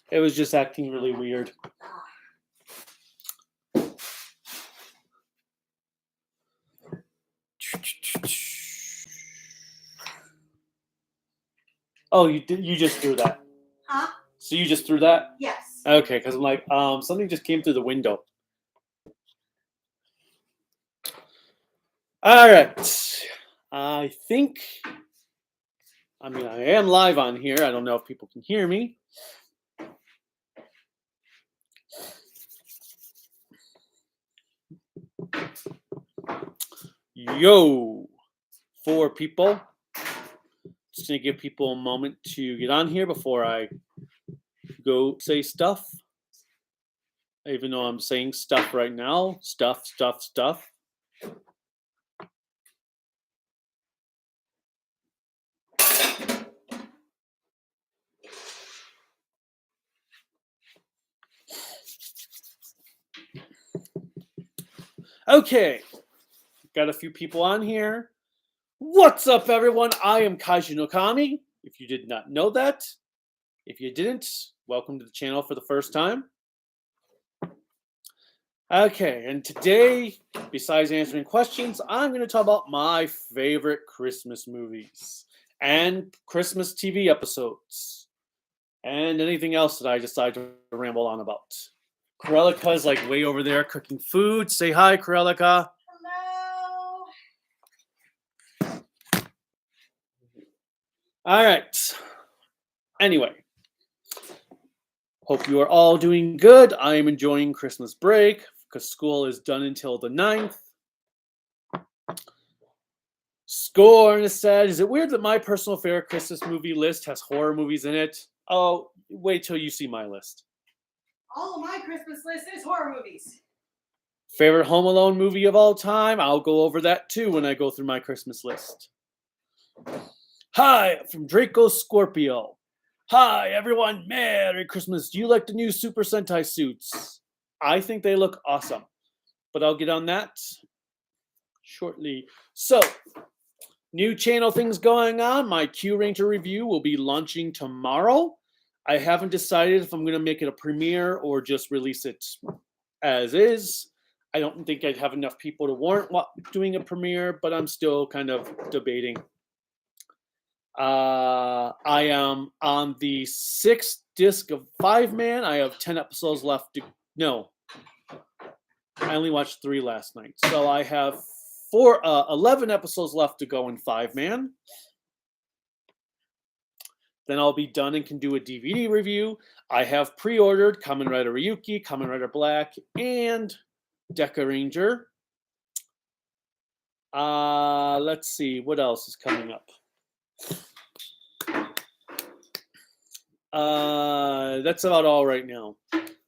It was just acting really weird. Oh, you just threw that. Huh? So you just threw that? Yes. Okay, because I'm like, something just came through the window. All right. I am live on here. I don't know if people can hear me. Yo, 4 people. Just gonna give people a moment to get on here before I go say stuff. Even though I'm saying stuff right now. Stuff. Okay. Got a few people on here. What's up, everyone? I am Kaiju no Kami. If you did not know that. If you didn't, welcome to the channel for the first time. Okay, and today, besides answering questions, I'm going to talk about my favorite Christmas movies and Christmas TV episodes and anything else that I decide to ramble on about. Corellica's like way over there cooking food. Say hi, Corellica. Hello. All right. Anyway, hope you are all doing good. I am enjoying Christmas break because school is done until the 9th. Scorn said, is it weird that my personal favorite Christmas movie list has horror movies in it? Oh, wait till you see my list. All of my Christmas list is horror movies. Favorite Home Alone movie of all time? I'll go over that too when I go through my Christmas list. Hi, from Draco Scorpio. Hi, everyone. Merry Christmas. Do you like the new Super Sentai suits? I think they look awesome, but I'll get on that shortly. So, new channel things going on. My Q Ranger review will be launching tomorrow. I haven't decided if I'm going to make it a premiere or just release it as is. I don't think I'd have enough people to warrant doing a premiere, but I'm still kind of debating. I am on the 6th disc of 5-Man. I have 10 episodes left to... No. I only watched 3 last night. So I have 11 episodes left to go in 5-Man. Then I'll be done and can do a DVD review. I have pre-ordered Kamen Rider Ryuki, Kamen Rider Black, and Deca Ranger. Let's see. What else is coming up? That's about all right now.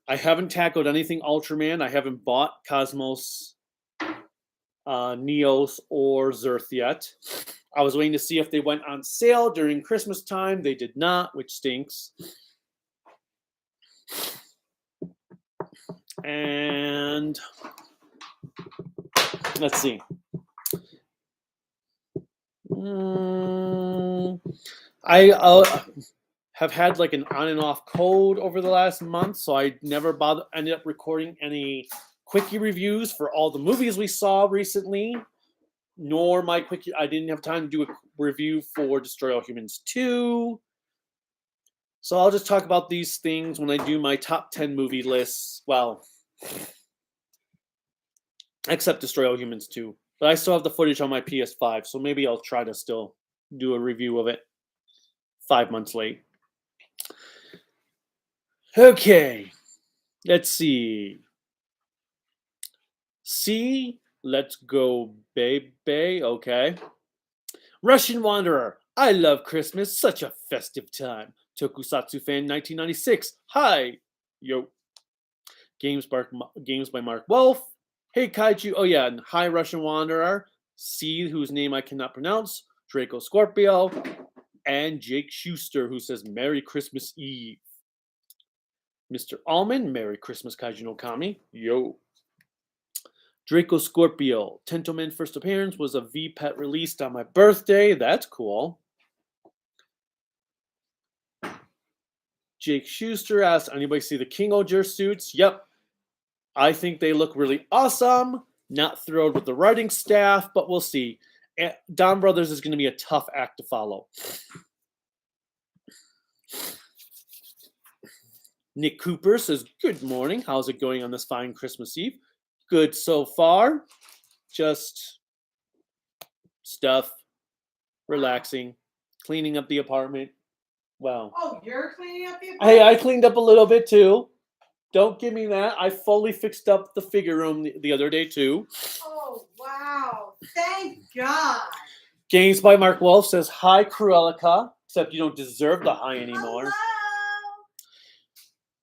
I haven't tackled anything Ultraman. I haven't bought Cosmos, Neos, or Zerth yet. I was waiting to see if they went on sale during Christmas time. They did not, which stinks. And let's see. I have had like an on and off cold over the last month, so I never ended up recording any quickie reviews for all the movies we saw recently, nor my quickie. I didn't have time to do a review for Destroy All Humans 2. So I'll just talk about these things when I do my top 10 movie lists. Well, except Destroy All Humans 2. But I still have the footage on my PS5, so maybe I'll try to still do a review of it 5 months late. Okay, let's see. Let's go, baby. Okay. Russian Wanderer. I love Christmas. Such a festive time. Tokusatsu fan 1996. Hi. Yo. Games by Mark Wolf. Hey, Kaiju. Oh, yeah. And hi, Russian Wanderer. C, whose name I cannot pronounce. Draco Scorpio. And Jake Schuster, who says Merry Christmas Eve. Mr. Allman, Merry Christmas, Kaiju no Kami. Yo. Draco Scorpio. Tentoman first appearance was a V-Pet released on my birthday. That's cool. Jake Schuster asks, anybody see the King Oger suits? Yep. I think they look really awesome. Not thrilled with the writing staff, but we'll see. Don Brothers is going to be a tough act to follow. Nick Cooper says, good morning. How's it going on this fine Christmas Eve? Good so far. Just stuff, relaxing, cleaning up the apartment. Well. Oh, you're cleaning up the apartment? Hey, I cleaned up a little bit too. Don't give me that. I fully fixed up the figure room the other day too. Oh, wow. Thank God. Games by Mark Wolf says, hi, Cruelica. Except you don't deserve the hi anymore. Hello.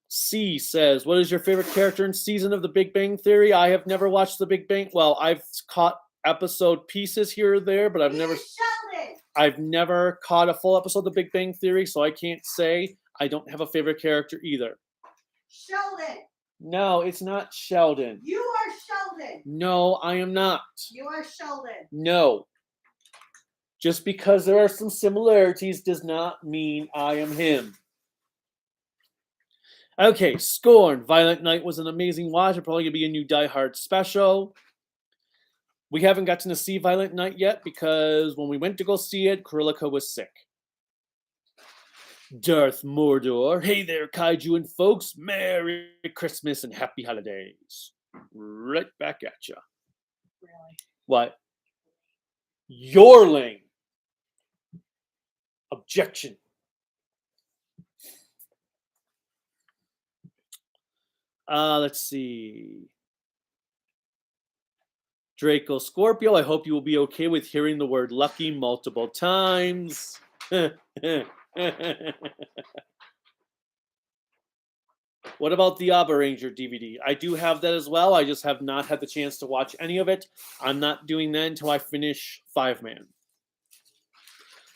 C says, what is your favorite character and season of The Big Bang Theory? I have never watched The Big Bang. Well, I've caught episode pieces here or there, but I've never caught a full episode of The Big Bang Theory, so I can't say. I don't have a favorite character either. Sheldon. No, it's not Sheldon. You are Sheldon. No, I am not. You are Sheldon. No. Just because there are some similarities does not mean I am him. Okay, Scorn. Violent Night was an amazing watch. It's probably going to be a new Die Hard special. We haven't gotten to see Violent Night yet because when we went to go see it, Cruelica was sick. Darth Mordor. Hey there, kaiju and folks. Merry Christmas and happy holidays. Right back at ya. Really? What? Yorling. Objection. Let's see. Draco Scorpio, I hope you will be okay with hearing the word lucky multiple times. What about the Abba Ranger DVD? I do have that as well. I just have not had the chance to watch any of it. I'm not doing that until I finish 5-Man.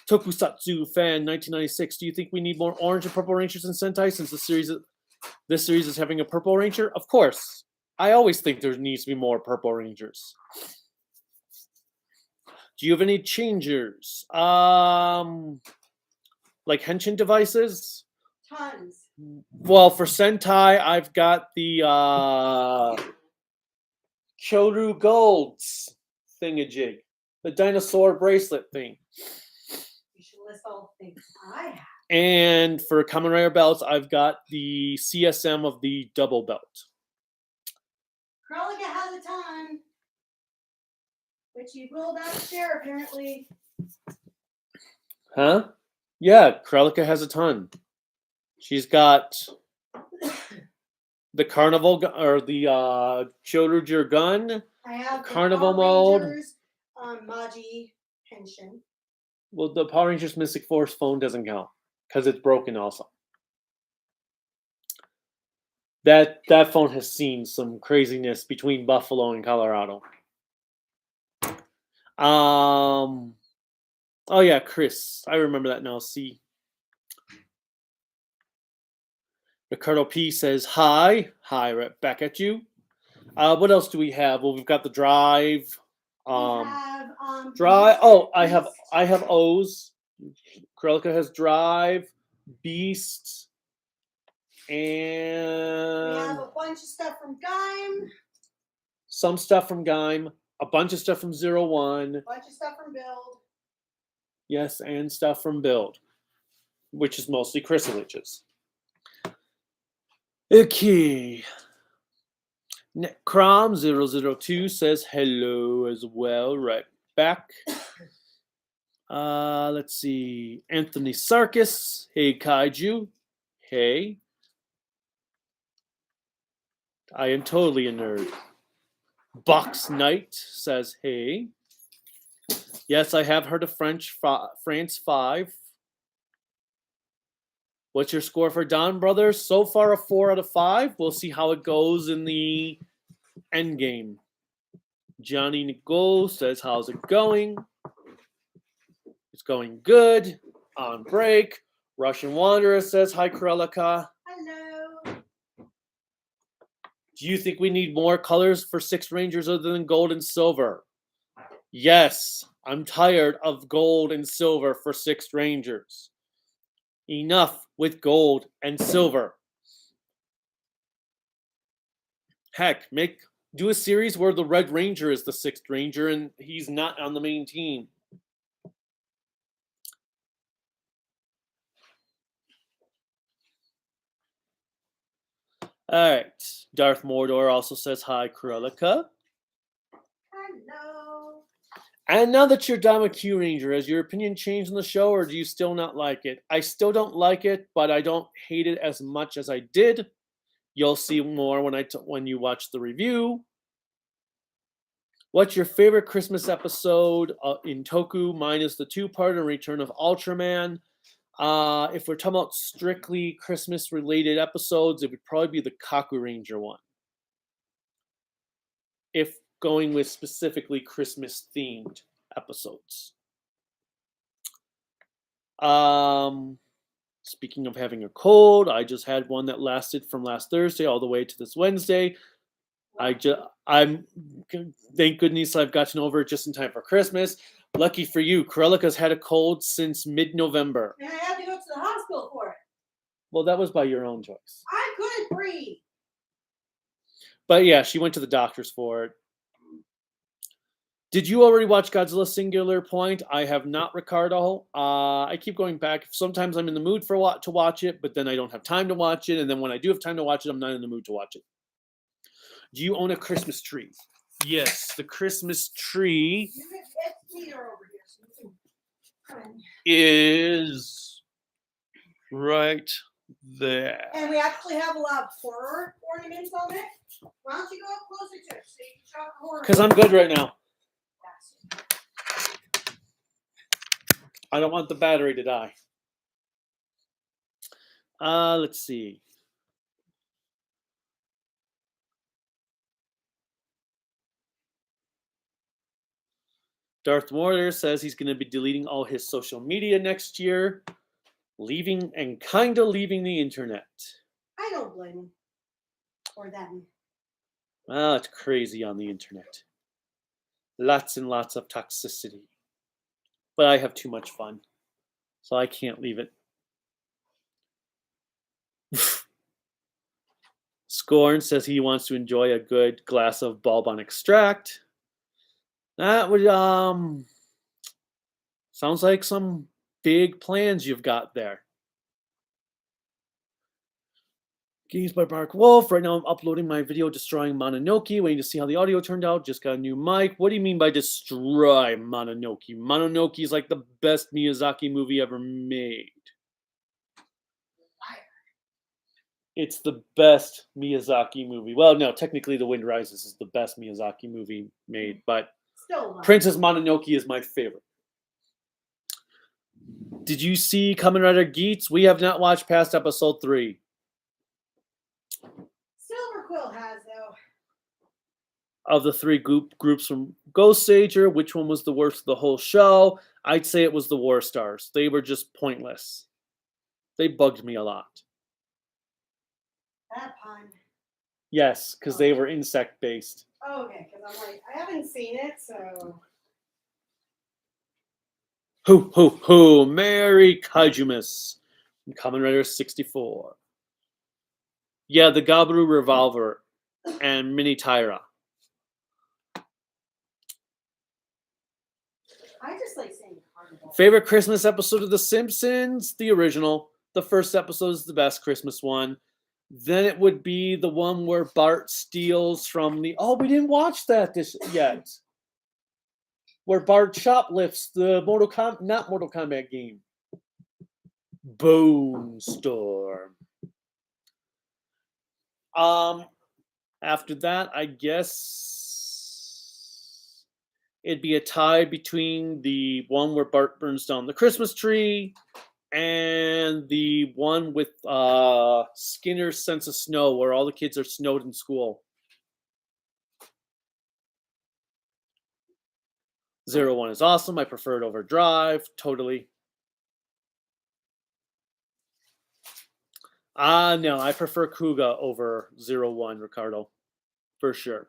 Tokusatsu fan 1996. Do you think we need more orange and purple Rangers in Sentai since this series is having a purple Ranger? Of course. I always think there needs to be more purple Rangers. Do you have any changers? Like henshin devices? Tons. Well, for Sentai, I've got the Kyoru Golds thingamajig. The dinosaur bracelet thing. You should list all the things I have. And for Kamen Rider belts, I've got the CSM of the double belt. Cruelica has a ton, which you will not share apparently. Huh? Yeah, Cruelica has a ton. She's got the carnival or the Kyoruger gun. I have Carnival the mode. Power Rangers, Maji Henshin. Well, the Power Rangers Mystic Force phone doesn't count because it's broken also. That phone has seen some craziness between Buffalo and Colorado. Oh yeah, Chris. I remember that now. See. Ricardo P says hi. Hi, right back at you. What else do we have? Well, we've got the drive. Drive. Oh, I have O's. Cruelica has drive, beast, and we have a bunch of stuff from Gaim. Some stuff from Gaim, a bunch of stuff from 01. A bunch of stuff from Build. Yes, and stuff from Build, which is mostly chrysaliches. Okay. Crom002 says hello as well. Right back. Let's see. Anthony Sarkis. Hey, Kaiju. Hey. I am totally a nerd. Box Knight says hey. Yes, I have heard of France 5. What's your score for Don Brothers? So far, a 4 out of 5. We'll see how it goes in the end game. Johnny Nicole says, how's it going? It's going good. On break. Russian Wanderer says, hi, Cruelica. Hello. Do you think we need more colors for 6 Rangers other than gold and silver? Yes. I'm tired of gold and silver for 6 Rangers. Enough with gold and silver. Heck, do a series where the Red Ranger is the 6th Ranger and he's not on the main team. All right. Darth Mordor also says hi, Krulika. Hello. And now that you're done with Q Ranger, has your opinion changed on the show, or do you still not like it? I still don't like it, but I don't hate it as much as I did. You'll see more when you watch the review. What's your favorite Christmas episode in Toku? Mine is the 2-part Return of Ultraman. If we're talking about strictly Christmas-related episodes, it would probably be the Kaku Ranger one. If going with specifically Christmas-themed episodes. Speaking of having a cold, I just had one that lasted from last Thursday all the way to this Wednesday. I'm thank goodness I've gotten over it just in time for Christmas. Lucky for you, Krulika's had a cold since mid-November. And I had to go to the hospital for it. Well, that was by your own choice. I couldn't breathe. But yeah, she went to the doctors for it. Did you already watch Godzilla Singular Point? I have not, Ricardo. I keep going back. Sometimes I'm in the mood to watch it, but then I don't have time to watch it. And then when I do have time to watch it, I'm not in the mood to watch it. Do you own a Christmas tree? Yes, the Christmas tree is right there. And we actually have a lot of horror ornaments on it. Why don't you go up closer to it so you can show the horror? Because I'm good right now. I don't want the battery to die. Let's see. Darth Mortar says he's going to be deleting all his social media next year, leaving the internet. I don't blame him. Or them. Ah, it's crazy on the internet. Lots and lots of toxicity. But I have too much fun, so I can't leave it. Scorn says he wants to enjoy a good glass of Bourbon extract. That would sounds like some big plans you've got there. Games by Bark Wolf. Right now I'm uploading my video destroying Mononoke. Waiting to see how the audio turned out. Just got a new mic. What do you mean by destroy Mononoke? Mononoke is like the best Miyazaki movie ever made. It's the best Miyazaki movie. Well, no, technically The Wind Rises is the best Miyazaki movie made, but Princess Mononoke is my favorite. Did you see Kamen Rider Geats? We have not watched past episode 3. Silver Quill has, though. Of the 3 groups from Ghost Sager, which one was the worst of the whole show? I'd say it was the War Stars. They were just pointless. They bugged me a lot. That pun. Yes, because they were insect-based. Oh, okay, because I'm like, I haven't seen it, so... Hoo, hoo, hoo. Merry Kaijumas. Kamen Rider 64. Yeah, the Gabaru Revolver and Mini Tyra. I just like saying carnival. Favorite Christmas episode of The Simpsons? The original. The first episode is the best Christmas one. Then it would be the one where Bart steals from the... Oh, we didn't watch that yet. Where Bart shoplifts the not Mortal Kombat game. Bone Storm. After that, I guess it'd be a tie between the one where Bart burns down the Christmas tree and the one with Skinner's Sense of Snow, where all the kids are snowed in school. 01 is awesome. I prefer it over Drive. Totally. No, I prefer Kuga over 01, Ricardo. For sure.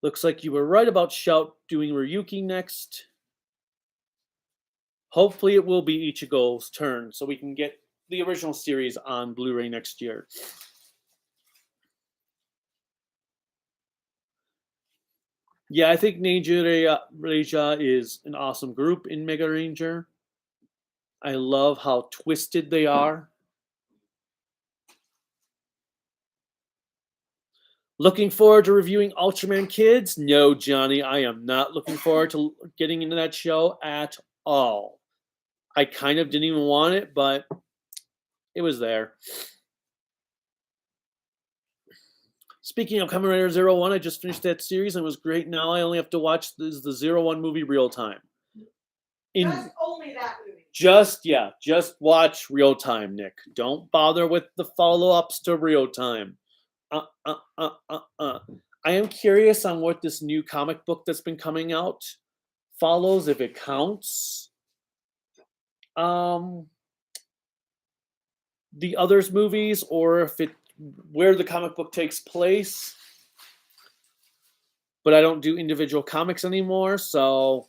Looks like you were right about Shout doing Ryuki next. Hopefully it will be Ichigo's turn so we can get the original series on Blu-ray next year. Yeah, I think Ninja Reija is an awesome group in Mega Ranger. I love how twisted they are. Looking forward to reviewing Ultraman Kids? No, Johnny, I am not looking forward to getting into that show at all. I kind of didn't even want it, but it was there. Speaking of Kamen Rider Zero One, I just finished that series and it was great. Now I only have to watch the Zero One movie real time. Just only that movie. Just watch real time, Nick. Don't bother with the follow-ups to real time. I am curious on what this new comic book that's been coming out follows, if it counts. The others movies, or if it where the comic book takes place. But I don't do individual comics anymore, so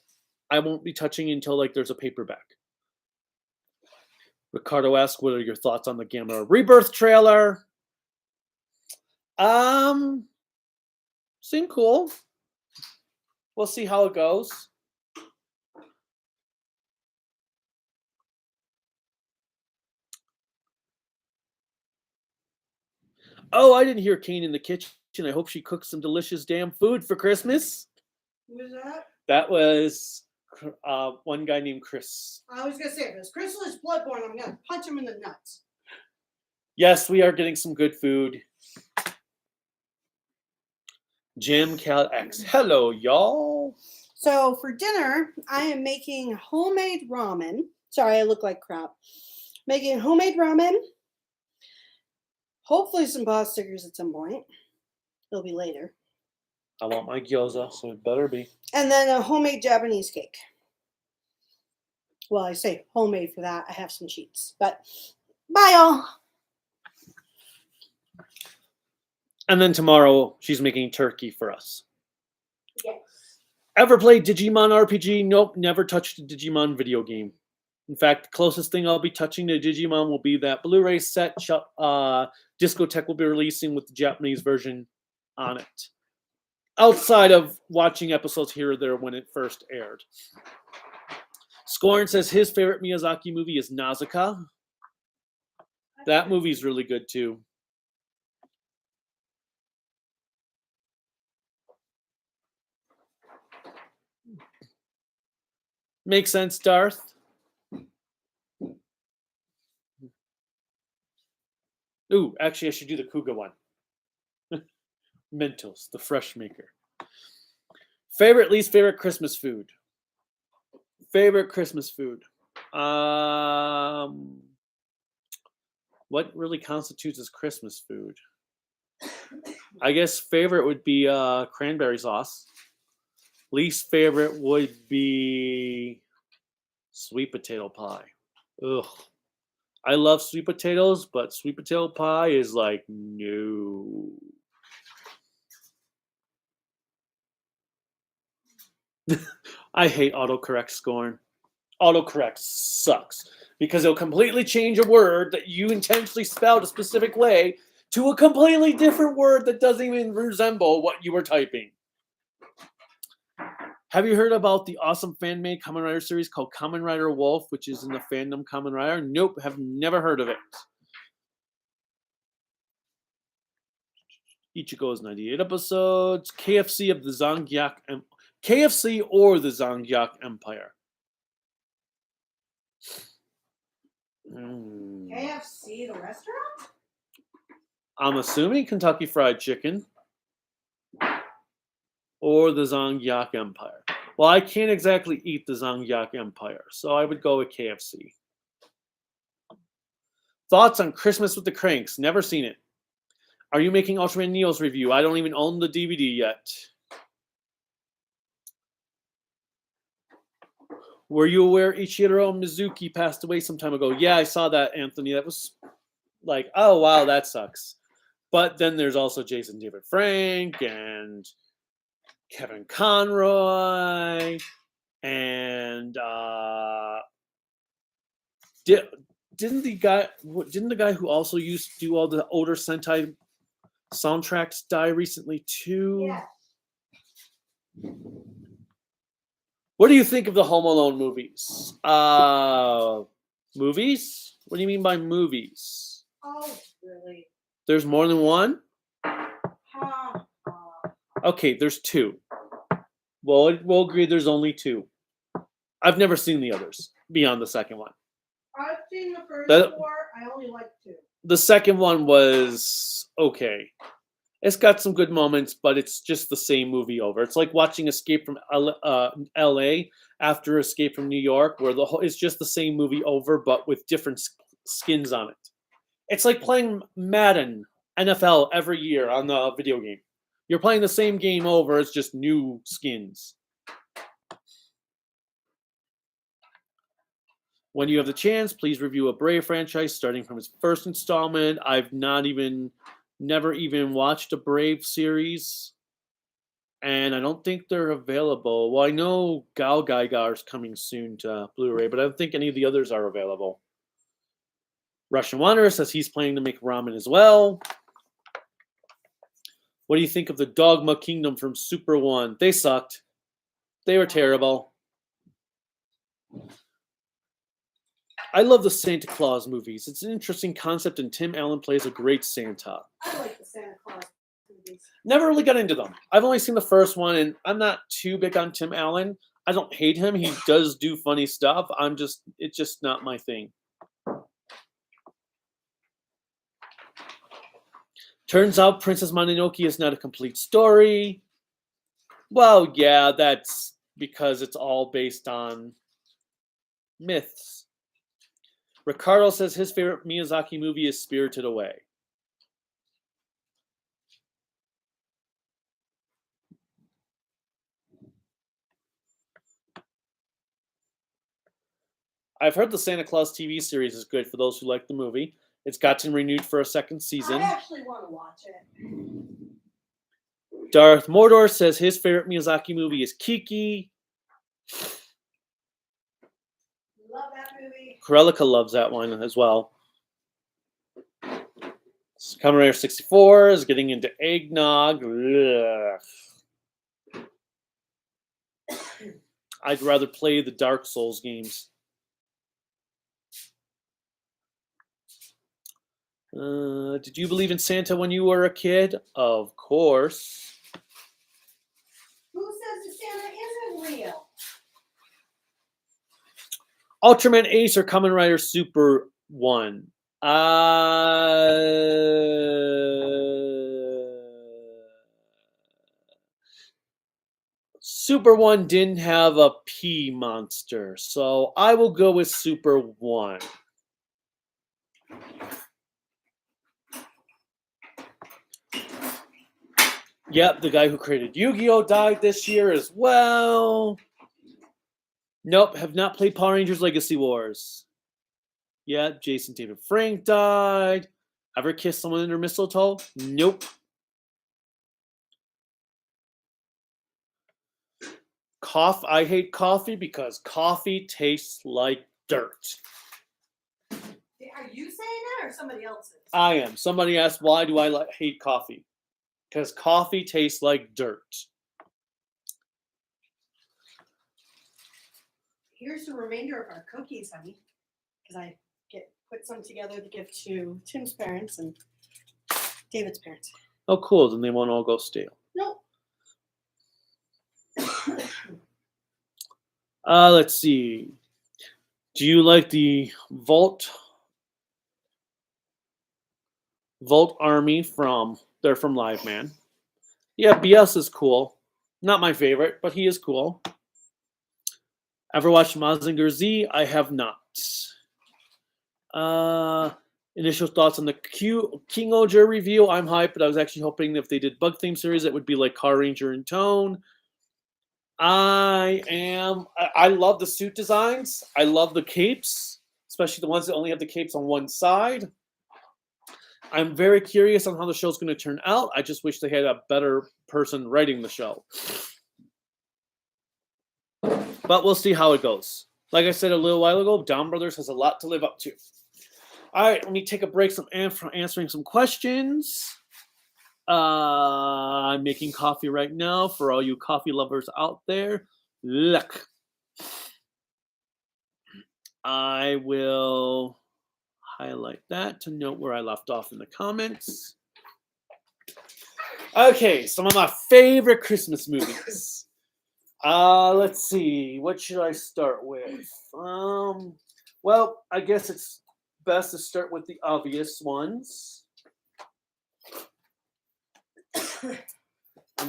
I won't be touching until like there's a paperback. Ricardo asks, what are your thoughts on the Gamma Rebirth trailer? Seemed cool. We'll see how it goes. Oh, I didn't hear Kane in the kitchen. I hope she cooks some delicious damn food for Christmas. Who was that? That was one guy named Chris. I was going to say, if it's Chrysalis Bloodborne, I'm going to punch him in the nuts. Yes, we are getting some good food. Jim Cal X. Hello, y'all. So for dinner, I am making homemade ramen. Sorry, I look like crap. Making homemade ramen. Hopefully some pasta stickers at some point. It'll be later. I want my gyoza, so it better be. And then a homemade Japanese cake. Well, I say homemade for that. I have some cheats. But bye, y'all. And then tomorrow, she's making turkey for us. Yes. Ever played Digimon RPG? Nope, never touched a Digimon video game. In fact, the closest thing I'll be touching to Digimon will be that Blu-ray set Discotech will be releasing with the Japanese version on it. Outside of watching episodes here or there when it first aired. Scorn says his favorite Miyazaki movie is Nausicaa. That movie's really good too. Makes sense, Darth. Ooh, actually, I should do the Kuga one. Mentos, the fresh maker. Favorite, least favorite Christmas food. Favorite Christmas food. What really constitutes as Christmas food? I guess favorite would be cranberry sauce. Least favorite would be sweet potato pie. Ugh. I love sweet potatoes, but sweet potato pie is like, no. I hate autocorrect, Scorn. Autocorrect sucks because it'll completely change a word that you intentionally spelled a specific way to a completely different word that doesn't even resemble what you were typing. Have you heard about the awesome fan-made Kamen Rider series called Kamen Rider Wolf, which is in the fandom Kamen Rider? Nope, have never heard of it. Ichigo's 98 episodes. KFC of the Zangyak KFC or the Zangyak Empire. KFC, the restaurant? I'm assuming Kentucky Fried Chicken or the Zangyak Empire. Well, I can't exactly eat the Zangyak Empire, so I would go with KFC. Thoughts on Christmas with the Cranks? Never seen it. Are you making Ultraman Neo's review? I don't even own the DVD yet. Were you aware Ichiro Mizuki passed away some time ago? Yeah, I saw that, Anthony. That was like, oh, wow, that sucks. But then there's also Jason David Frank and Kevin Conroy and Didn't the guy who also used to do all the older Sentai soundtracks die recently too? Yeah. What do you think of the Home Alone movies? Movies? What do you mean by movies? Oh, really? There's more than one? Huh. Okay, there's two. Well, we'll agree there's only two. I've never seen the others beyond the second one. I've seen the first That- 4. I only like 2. The second one was okay. It's got some good moments, but it's just the same movie over. It's like watching Escape from L.A. after Escape from New York, where it's just the same movie over, but with different skins on it. It's like playing Madden NFL every year on the video game. You're playing the same game over, it's just new skins. When you have the chance, please review a Brave franchise starting from its first installment. I've never even watched a Brave series, and I don't think they're available. Well, I know Gal Gaigar is coming soon to Blu-ray, but I don't think any of the others are available. Russian Wanderer says he's planning to make ramen as well. What do you think of the Dogma Kingdom from Super One? They sucked. They were terrible. I love the Santa Claus movies. It's an interesting concept, and Tim Allen plays a great Santa. I like the Santa Claus movies. Never really got into them. I've only seen the first one, and I'm not too big on Tim Allen. I don't hate him. He does do funny stuff. It's just not my thing. Turns out Princess Mononoke is not a complete story. Well, yeah, that's because it's all based on myths. Ricardo says his favorite Miyazaki movie is Spirited Away. I've heard the Santa Claus TV series is good for those who like the movie. It's gotten renewed for a second season. I actually want to watch it. Darth Mordor says his favorite Miyazaki movie is Kiki. Love that movie. Karelika loves that one as well. Kamen Rider 64 is getting into eggnog. Ugh. I'd rather play the Dark Souls games. Did you believe in Santa when you were a kid? Of course. Who says that Santa isn't real? Ultraman Ace or Kamen Rider Super 1? Super 1 didn't have a P monster, so I will go with Super 1. Yep, the guy who created Yu-Gi-Oh! Died this year as well. Nope, have not played Power Rangers Legacy Wars. Yeah, Jason David Frank died. Ever kissed someone under mistletoe? Nope. I hate coffee because coffee tastes like dirt. Are you saying that or somebody else is? I am. Somebody asked, why do I hate coffee? Because coffee tastes like dirt. Here's the remainder of our cookies, honey. Because I put some together to give to Tim's parents and David's parents. Oh, cool. Then they won't all go stale. Nope. Let's see. Do you like the Volt Army they're from Live Man? Yeah, BS is cool. Not my favorite, but he is cool. Ever watched Mazinger Z? I have not. Initial thoughts on the King Oger review. I'm hyped, but I was actually hoping if they did Bug Theme series, it would be like Car Ranger in tone. I love the suit designs. I love the capes, especially the ones that only have the capes on one side. I'm very curious on how the show's going to turn out. I just wish they had a better person writing the show. But we'll see how it goes. Like I said a little while ago, Down Brothers has a lot to live up to. All right, let me take a break from answering some questions. I'm making coffee right now for all you coffee lovers out there. Look. I will highlight that to note where I left off in the comments. Okay, some of my favorite Christmas movies. Let's see. What should I start with? Well, I guess it's best to start with the obvious ones. And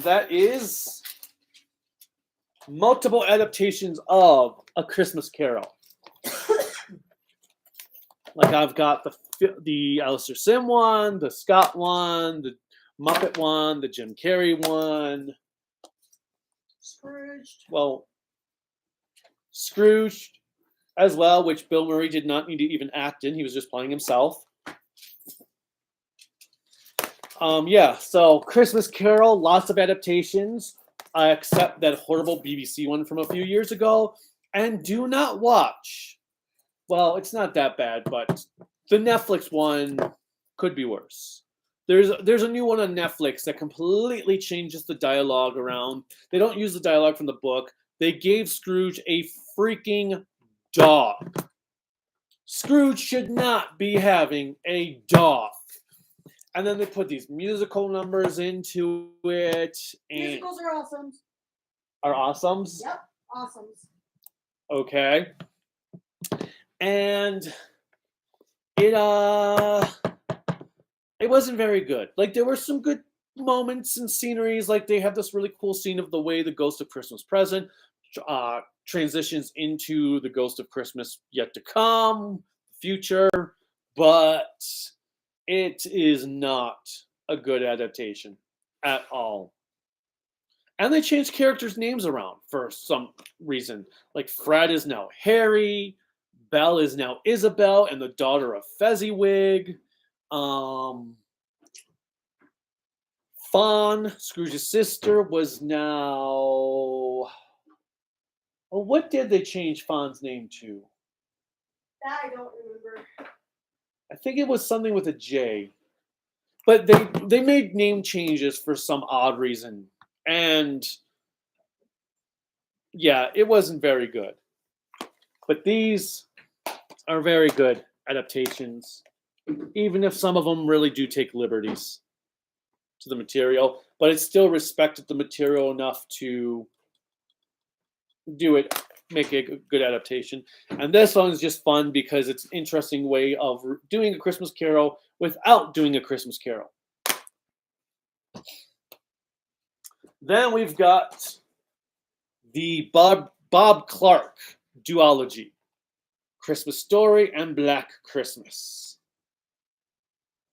that is multiple adaptations of A Christmas Carol. Like I've got the Alistair Sim one, the Scott one, the Muppet one, the Jim Carrey one. Scrooged. Well, Scrooged as well, which Bill Murray did not need to even act in. He was just playing himself. Yeah, so Christmas Carol, lots of adaptations, except that horrible BBC one from a few years ago. And do not watch. Well, it's not that bad, but the Netflix one could be worse. There's a new one on Netflix that completely changes the dialogue around. They don't use the dialogue from the book. They gave Scrooge a freaking dog. Scrooge should not be having a dog. And then they put these musical numbers into it. And Musicals are awesome. Are awesomes? Yep, awesomes. Okay. And it wasn't very good. Like there were some good moments and sceneries. Like they have this really cool scene of the way the Ghost of Christmas Present transitions into the Ghost of Christmas Yet to Come, future, but it is not a good adaptation at all. And they changed characters' names around for some reason. Like Fred is now Harry, Belle is now Isabel, and the daughter of Fezziwig. Fawn, Scrooge's sister, was now. Well, what did they change Fawn's name to? That I don't remember. I think it was something with a J. But they made name changes for some odd reason. And yeah, it wasn't very good. But these are very good adaptations, even if some of them really do take liberties to the material. But it still respected the material enough to do it, make it a good adaptation. And this one is just fun because it's an interesting way of doing A Christmas Carol without doing A Christmas Carol. Then we've got the Bob Clark duology, Christmas Story and Black Christmas.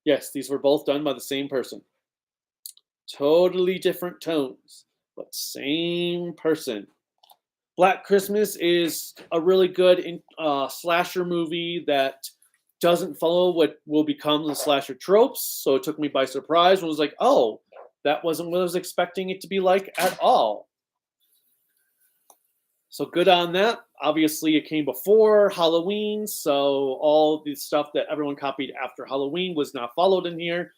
Yes, these were both done by the same person. Totally different tones, but same person. Black Christmas is a really good slasher movie that doesn't follow what will become the slasher tropes. So it took me by surprise and was like, oh, that wasn't what I was expecting it to be like at all. So good on that. Obviously, it came before Halloween, so all the stuff that everyone copied after Halloween was not followed in here.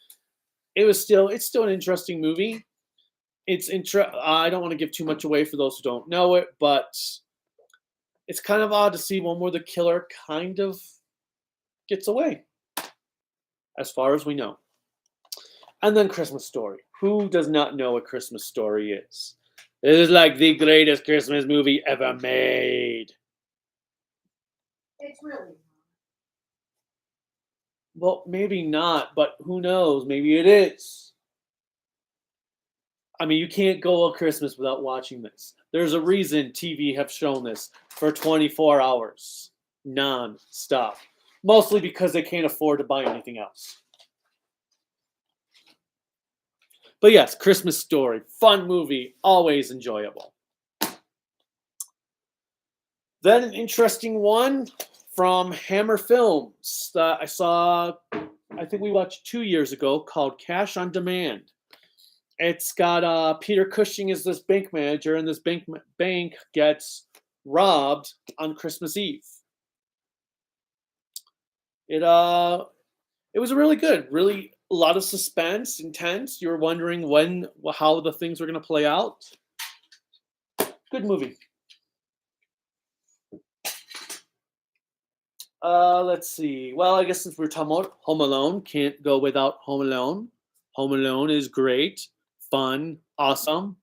It's still an interesting movie. I don't want to give too much away for those who don't know it, but it's kind of odd to see one where the killer kind of gets away, as far as we know. And then Christmas Story. Who does not know what Christmas Story is? It is like the greatest Christmas movie ever made. It's really. Well, maybe not, but who knows? Maybe it is. I mean, you can't go a Christmas without watching this. There's a reason TV have shown this for 24 hours, non-stop. Mostly because they can't afford to buy anything else. But yes, Christmas Story, fun movie, always enjoyable. Then an interesting one from Hammer Films that I saw, I think we watched 2 years ago, called Cash on Demand. It's got Peter Cushing as this bank manager, and this bank gets robbed on Christmas Eve. It was really good, really a lot of suspense, intense. You were wondering how the things were going to play out. Good movie. Let's see. Well, I guess since we're talking about Home Alone, can't go without Home Alone. Home Alone is great, fun, awesome.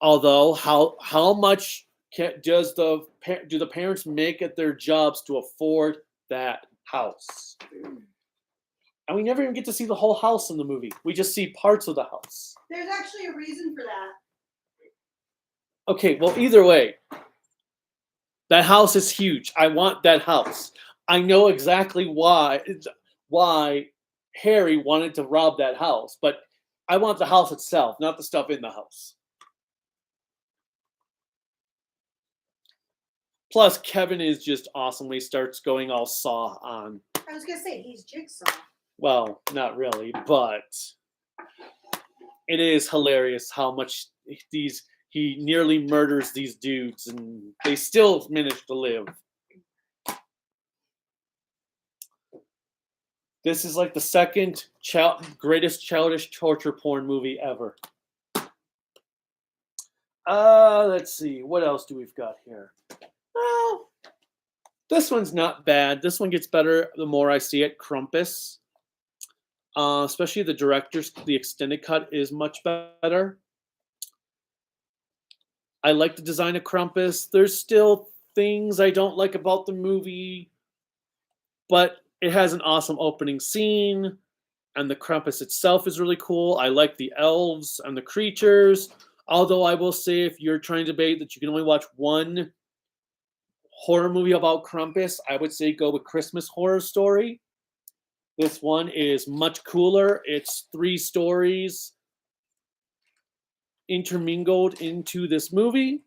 Although, how much do the parents make it their jobs to afford that house? And we never even get to see the whole house in the movie. We just see parts of the house. There's actually a reason for that. Okay, well, either way, that house is huge. I want that house. I know exactly why Harry wanted to rob that house, but I want the house itself, not the stuff in the house. Plus, Kevin is just awesome when he starts going all Saw on. I was gonna say he's Jigsaw. Well, not really, but it is hilarious how much he nearly murders these dudes, and they still manage to live. This is like the second greatest childish torture porn movie ever. Let's see. What else do we've got here? Well, this one's not bad. This one gets better the more I see it. Krampus. Especially the extended cut is much better. I like the design of Krampus. There's still things I don't like about the movie, but it has an awesome opening scene, and the Krampus itself is really cool. I like the elves and the creatures, although I will say if you're trying to debate that you can only watch one horror movie about Krampus, I would say go with Christmas Horror Story. This one is much cooler. It's 3 stories intermingled into this movie.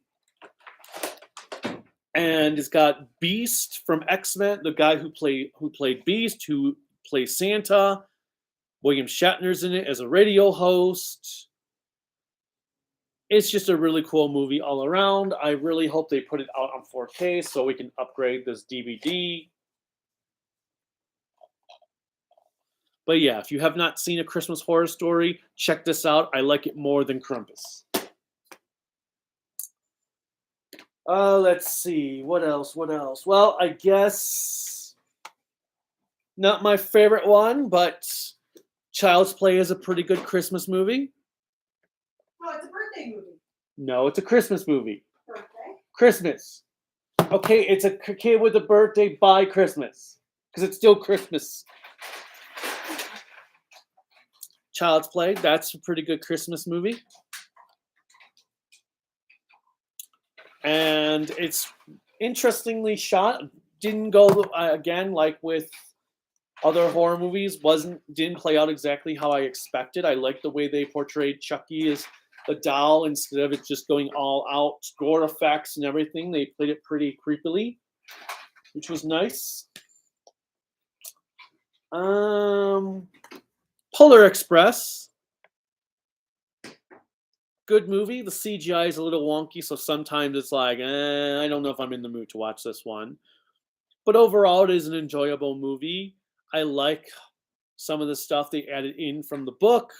And it's got Beast from X-Men, the guy who played Beast, who plays Santa. William Shatner's in it as a radio host. It's just a really cool movie all around. I really hope they put it out on 4K so we can upgrade this DVD. But yeah, if you have not seen A Christmas Horror Story, check this out. I like it more than Krampus. Let's see. What else? Well, I guess not my favorite one, but Child's Play is a pretty good Christmas movie. Oh, it's a birthday movie. No, it's a Christmas movie. Birthday? Christmas. Okay, it's a kid with a birthday by Christmas. Because it's still Christmas. Child's Play, that's a pretty good Christmas movie. And it's interestingly shot. Didn't go again like with other horror movies. Didn't play out exactly how I expected. I like the way they portrayed Chucky as a doll instead of it just going all out gore effects and everything. They played it pretty creepily, which was nice. Polar Express. Good movie. The CGI is a little wonky, so sometimes it's like, I don't know if I'm in the mood to watch this one. But overall, it is an enjoyable movie. I like some of the stuff they added in from the book,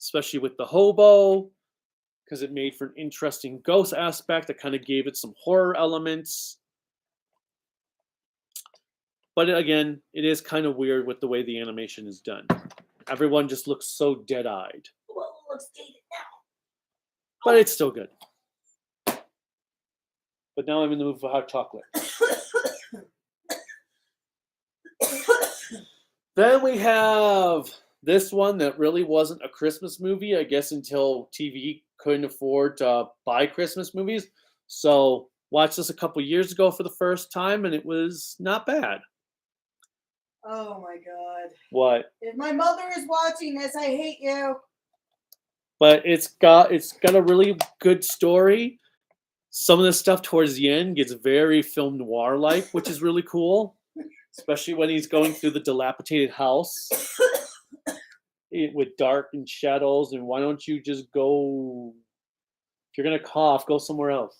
especially with the hobo, because it made for an interesting ghost aspect that kind of gave it some horror elements. But again, it is kind of weird with the way the animation is done. Everyone just looks so dead-eyed. Well, it looks dated now. But it's still good. But now I'm in the mood for hot chocolate. Then we have this one that really wasn't a Christmas movie, I guess, until TV couldn't afford to buy Christmas movies. So watched this a couple years ago for the first time, and it was not bad. Oh my God. What? If my mother is watching this, I hate you. But it's got a really good story. Some of the stuff towards the end gets very film noir-like, which is really cool. Especially when he's going through the dilapidated house with dark and shadows, and why don't you just go If you're gonna cough, go somewhere else.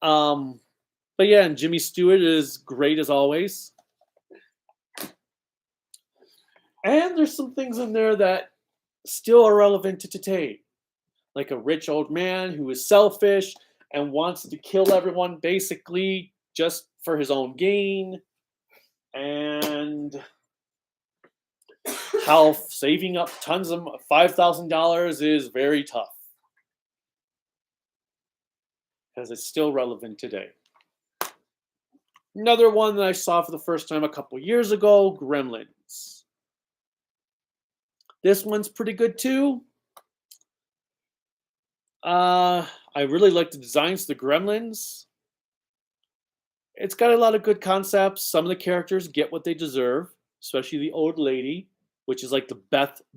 But yeah, and Jimmy Stewart is great as always. And there's some things in there that still are relevant to today. Like a rich old man who is selfish and wants to kill everyone basically just for his own gain. And how saving up tons of $5,000 is very tough. Because it's still relevant today. Another one that I saw for the first time a couple years ago, Gremlins. This one's pretty good too. I really like the designs of the Gremlins. It's got a lot of good concepts. Some of the characters get what they deserve, especially the old lady, which is like the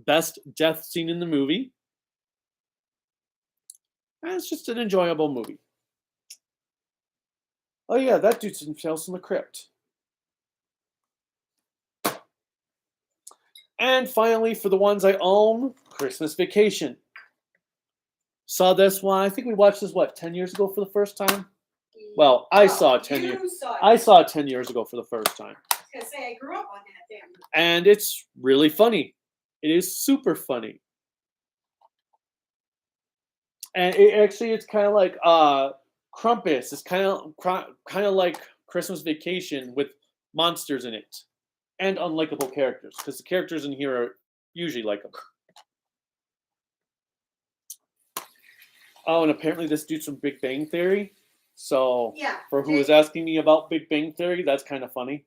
best death scene in the movie. And it's just an enjoyable movie. Oh yeah, that dude's in Tales from the Crypt. And finally, for the ones I own, Christmas Vacation. Saw this one. I think we watched this 10 years ago for the first time. Well, I saw it 10 years. I saw it 10 years ago for the first time. I was gonna say I grew up on that damn movie. And it's really funny. It is super funny. And it's kind of like Krampus. It's kind of like Christmas Vacation with monsters in it and unlikable characters, because the characters in here are usually likable. Oh, and apparently this dude's from Big Bang Theory. So Yeah. for who was asking me about Big Bang Theory, that's kind of funny.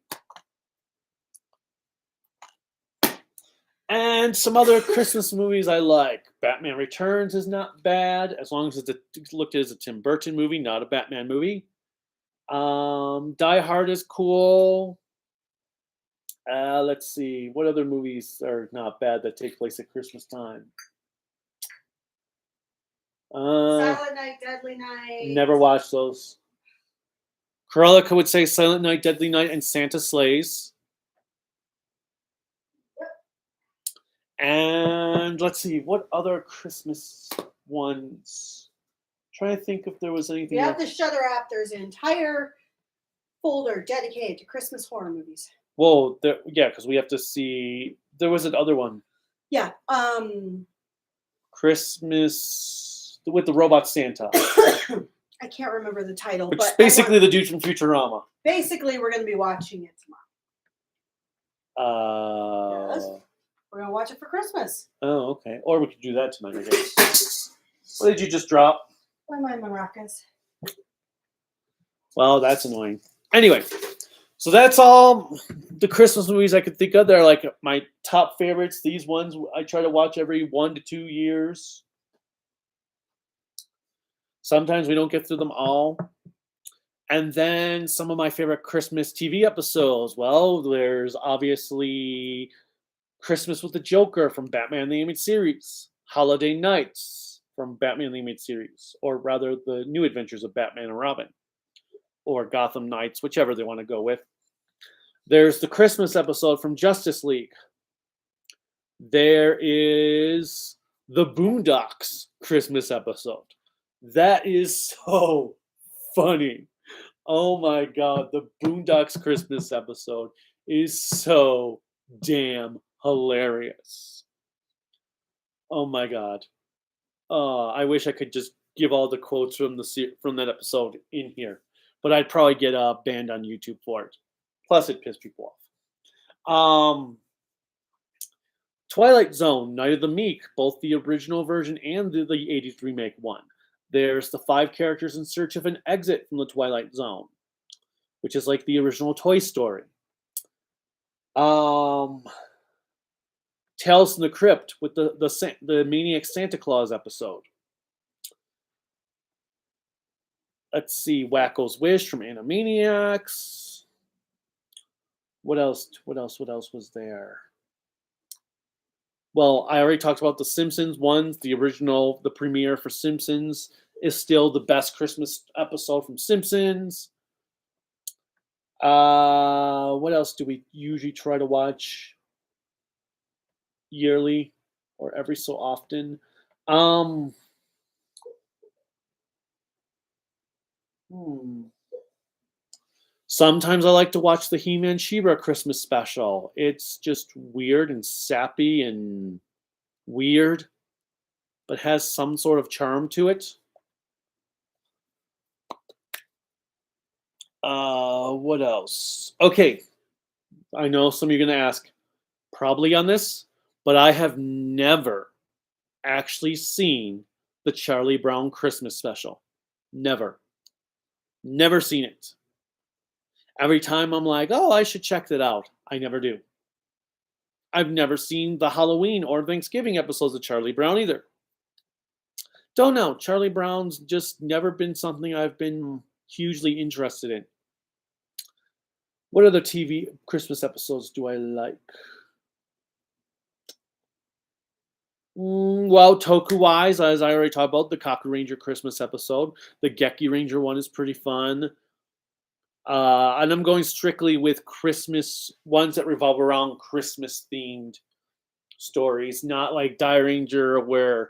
And some other Christmas movies I like. Batman Returns is not bad, as long as it's looked at as a Tim Burton movie, not a Batman movie. Die Hard is cool. Let's see. What other movies are not bad that take place at Christmas time? Silent Night, Deadly Night. Never watched those. Karelika would say Silent Night, Deadly Night, and Santa Slays. And let's see, what other Christmas ones? Trying to think if there was anything. You have the Shudder app. There's an entire folder dedicated to Christmas horror movies. Well, yeah, because we have to see. There was another one. Yeah. Christmas with the robot Santa. I can't remember the title, Which but is basically the dude from Futurama. Basically, we're going to be watching it tomorrow. Yes. We're going to watch it for Christmas. Oh, okay. Or we could do that tonight, I guess. What did you just drop? One of my maracas. Well, that's annoying. Anyway, so that's all the Christmas movies I could think of. They're like my top favorites. These ones I try to watch every 1 to 2 years. Sometimes we don't get through them all. And then some of my favorite Christmas TV episodes. Well, there's obviously Christmas with the Joker from Batman the Animated Series. Holiday Nights from Batman the Animated Series. Or rather, the New Adventures of Batman and Robin. Or Gotham Knights, whichever they want to go with. There's the Christmas episode from Justice League. There is the Boondocks Christmas episode. That is so funny. Oh my God, the Boondocks Christmas episode is so damn hilarious. Oh my God. I wish I could just give all the quotes from that episode in here, but I'd probably get banned on YouTube for it. Plus, it pissed people off. Twilight Zone, Night of the Meek, both the original version and the 80s remake one. There's the 5 characters in search of an exit from the Twilight Zone, which is like the original Toy Story. Tales from the Crypt with the Maniac Santa Claus episode. Let's see, Wacko's Wish from Animaniacs. What else was there? Well, I already talked about the Simpsons ones. The original, the premiere for Simpsons is still the best Christmas episode from Simpsons. What else do we usually try to watch yearly or every so often? Um, hmm. Sometimes I like to watch the He-Man She-Ra Christmas special. It's just weird and sappy and weird, but has some sort of charm to it. What else? Okay, I know some of you are gonna ask, probably on this, but I have never actually seen the Charlie Brown Christmas special. Never. Never seen it. Every time I'm like, oh, I should check that out. I never do. I've never seen the Halloween or Thanksgiving episodes of Charlie Brown either. Don't know. Charlie Brown's just never been something I've been hugely interested in. What other TV Christmas episodes do I like? Well, Toku wise, as I already talked about, the Kaku Ranger Christmas episode. The Geki Ranger one is pretty fun. And I'm going strictly with Christmas ones that revolve around Christmas themed stories, not like Die Ranger where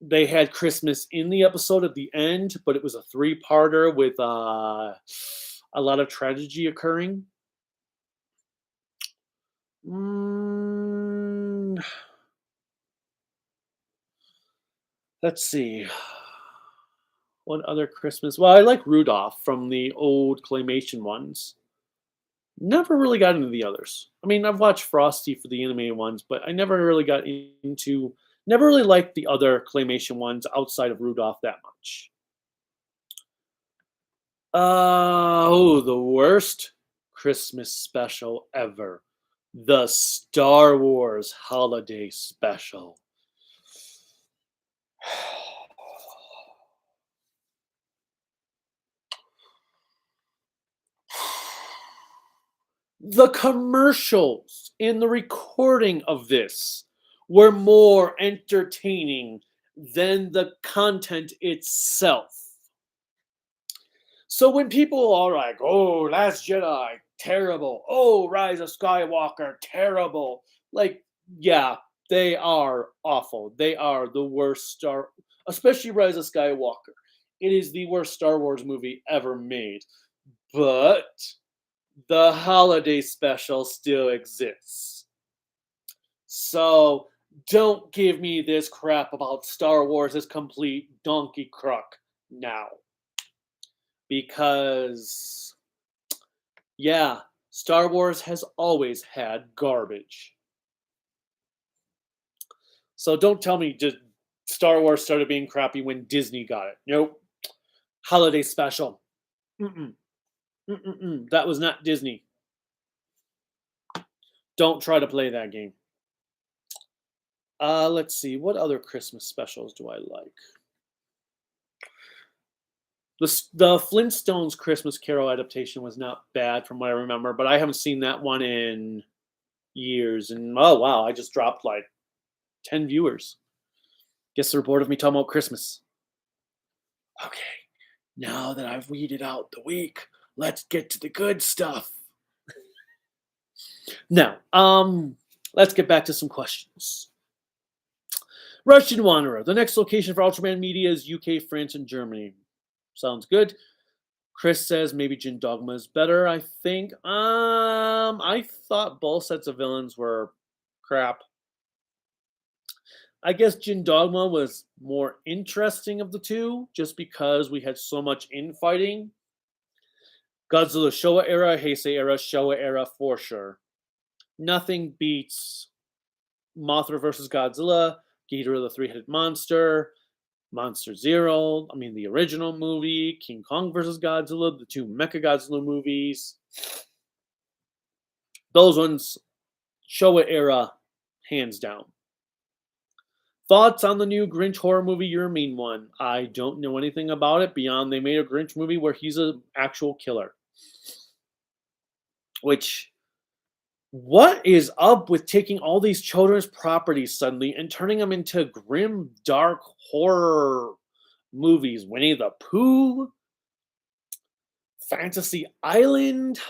they had Christmas in the episode at the end, but it was a three-parter with a lot of tragedy occurring. Let's see. What other Christmas? Well, I like Rudolph from the old claymation ones. Never really got into the others. I mean, I've watched Frosty for the animated ones, but I never really got into, never really liked the other claymation ones outside of Rudolph that much. The worst Christmas special ever. The Star Wars Holiday Special. The commercials in the recording of this were more entertaining than the content itself. So when people are like, oh, Last Jedi, terrible. Oh, Rise of Skywalker, terrible. Like, yeah, they are awful. They are the worst especially Rise of Skywalker. It is the worst Star Wars movie ever made. But the holiday special still exists. So don't give me this crap about Star Wars as complete donkey crock now. Because, yeah, Star Wars has always had garbage. So don't tell me just Star Wars started being crappy when Disney got it. Nope. Holiday special. That was not Disney. Don't try to play that game. Let's see. What other Christmas specials do I like? The Flintstones Christmas Carol adaptation was not bad from what I remember, but I haven't seen that one in years. And oh wow, I just dropped like 10 viewers. Guess they're bored of me talking about Christmas. Okay, now that I've weeded out the week, let's get to the good stuff. Now, let's get back to some questions. Russian Wanderer. The next location for Ultraman Media is UK, France, and Germany. Sounds good. Chris says maybe Jin Dogma is better, I think. I thought both sets of villains were crap. I guess Jin Dogma was more interesting of the two, just because we had so much infighting. Godzilla Showa era, Heisei era, Showa era for sure. Nothing beats Mothra versus Godzilla, Ghidorah the Three-Headed Monster, Monster Zero, the original movie, King Kong versus Godzilla, the two Mecha Godzilla movies. Those ones, Showa era, hands down. Thoughts on the new Grinch horror movie, You're a Mean One? I don't know anything about it beyond they made a Grinch movie where he's an actual killer. Which, what is up with taking all these children's properties suddenly and turning them into grim, dark horror movies? Winnie the Pooh, Fantasy Island,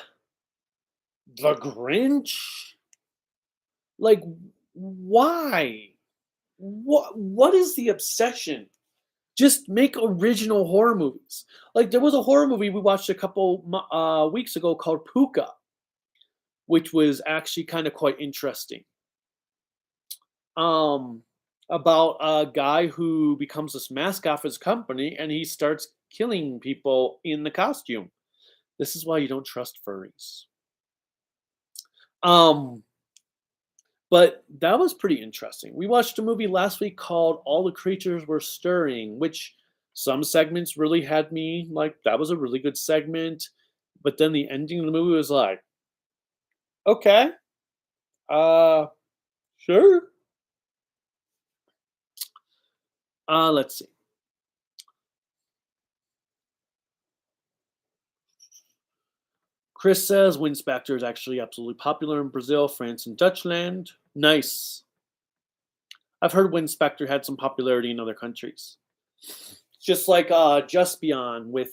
The Grinch. Like, why? what is the obsession? Just make original horror movies. Like there was a horror movie we watched a couple weeks ago called Puka, which was actually kind of quite interesting. Um, about a guy who becomes this mascot for his company, and he starts killing people in the costume. This is why you don't trust furries. Um, but that was pretty interesting. We watched a movie last week called All the Creatures Were Stirring, which some segments really had me like, that was a really good segment. But then the ending of the movie was like, okay, uh, sure. Let's see. Chris says Wind Spectre is actually absolutely popular in Brazil, France, and Dutchland. Nice. I've heard Wind Spectre had some popularity in other countries. Just like Just Beyond with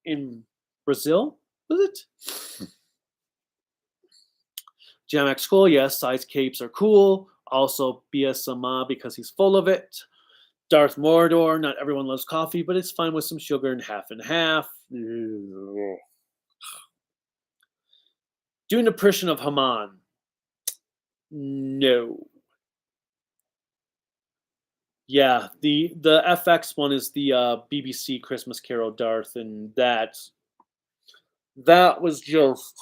in Brazil, was it? Jamex cool, yes. Size capes are cool. Also BSMA because he's full of it. Darth Mordor, not everyone loves coffee, but it's fine with some sugar and half. Doing an impression of Haman. No. Yeah, the FX one is the BBC Christmas Carol Darth, and that was just,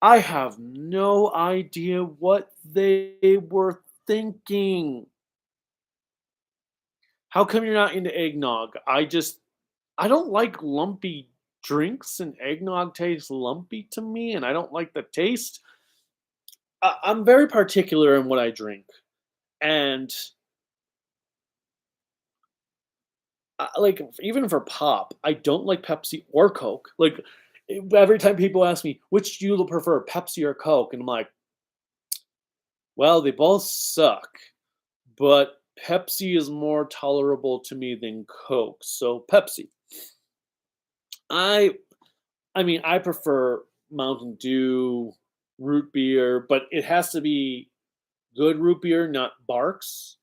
I have no idea what they were thinking. How come you're not into eggnog? I don't like lumpy drinks, and eggnog tastes lumpy to me, and I don't like the taste. I'm very particular in what I drink, and like even for pop, I don't like Pepsi or Coke. Like every time people ask me which do you prefer, Pepsi or Coke, and I'm like, well, they both suck, but Pepsi is more tolerable to me than Coke, so Pepsi. I I mean, I prefer Mountain Dew, root beer, but it has to be good root beer, not Barks,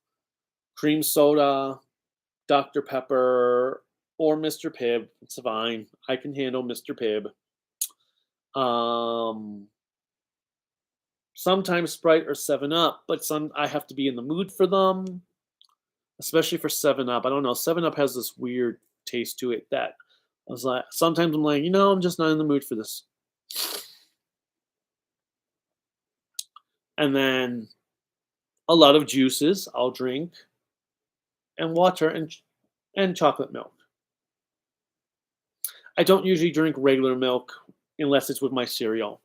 cream soda, Dr. Pepper, or Mr. Pibb. It's fine. I can handle Mr. Pibb. Um, Sometimes Sprite or 7 Up, but some I have to be in the mood for them, especially for 7 Up. I don't know. 7 Up has this weird taste to it that I was like, sometimes I'm like, I'm just not in the mood for this. And then a lot of juices I'll drink, and water and chocolate milk. I don't usually drink regular milk unless it's with my cereal.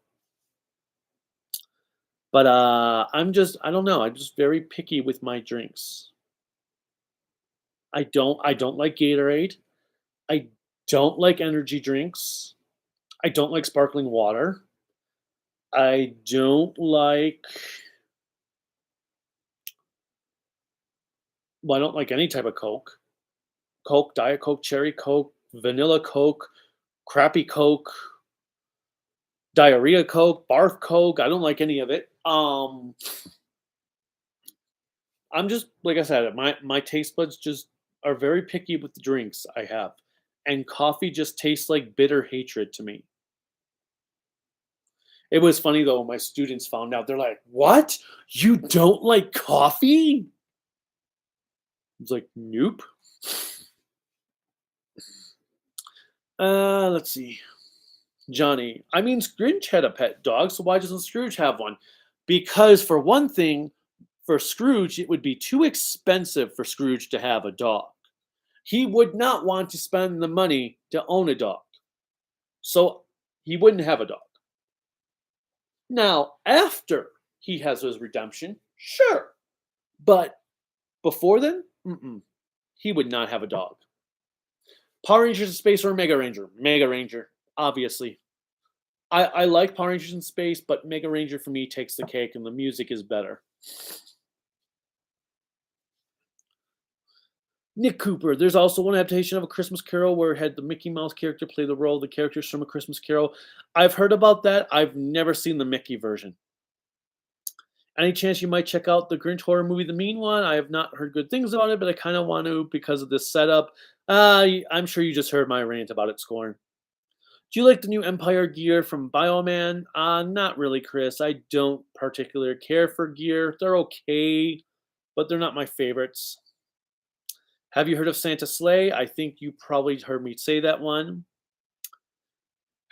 But I don't know, I'm just very picky with my drinks. I don't like Gatorade. I don't like energy drinks. I don't like sparkling water. I don't like well, I don't like any type of Coke. Coke, Diet Coke, Cherry Coke, Vanilla Coke, crappy Coke, diarrhea Coke, barf Coke. I don't like any of it. I'm just like I said, my taste buds just are very picky with the drinks I have, and coffee just tastes like bitter hatred to me. It was funny though when my students found out. They're like, "What? You don't like coffee?" I was like, "Nope." Let's see. Johnny, I mean, Scrooge had a pet dog, so why doesn't Scrooge have one? Because for one thing, for Scrooge, it would be too expensive for Scrooge to have a dog. He would not want to spend the money to own a dog. So he wouldn't have a dog. Now, after he has his redemption, sure. But before then, he would not have a dog. Power Rangers in Space or Mega Ranger? Mega Ranger, obviously. I like Power Rangers in Space, but Mega Ranger for me takes the cake, and the music is better. Nick Cooper. There's also one adaptation of A Christmas Carol where it had the Mickey Mouse character play the role of the characters from A Christmas Carol. I've heard about that. I've never seen the Mickey version. Any chance you might check out the Grinch horror movie, The Mean One? I have not heard good things about it, but I kind of want to because of this setup. I'm sure you just heard my rant about it, Scorn. Do you like the new Empire gear from Bioman? Not really, Chris. I don't particularly care for gear. They're okay, but they're not my favorites. Have you heard of Santa Sleigh? I think you probably heard me say that one.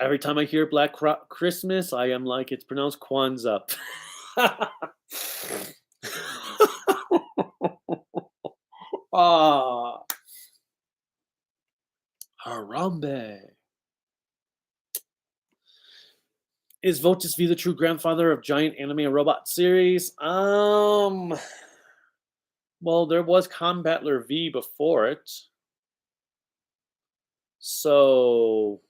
Every time I hear Christmas, I am like, it's pronounced Kwanzaa. Ah, Harambe. Is Votus V the true grandfather of giant anime and robot series? Well, there was Combatler V before it. So,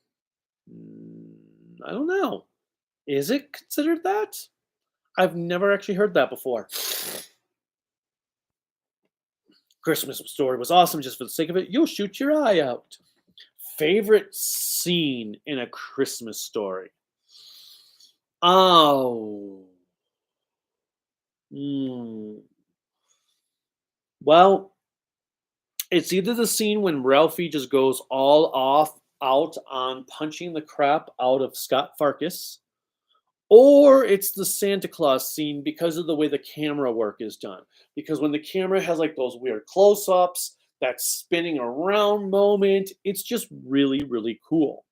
I don't know. Is it considered that? I've never actually heard that before. Christmas Story was awesome just for the sake of it. You'll shoot your eye out. Favorite scene in a Christmas Story? Oh. Well, it's either the scene when Ralphie just goes all off out on punching the crap out of Scott Farkas, or it's the Santa Claus scene because of the way the camera work is done. Because when the camera has like those weird close-ups, that spinning around moment, it's just really, really cool.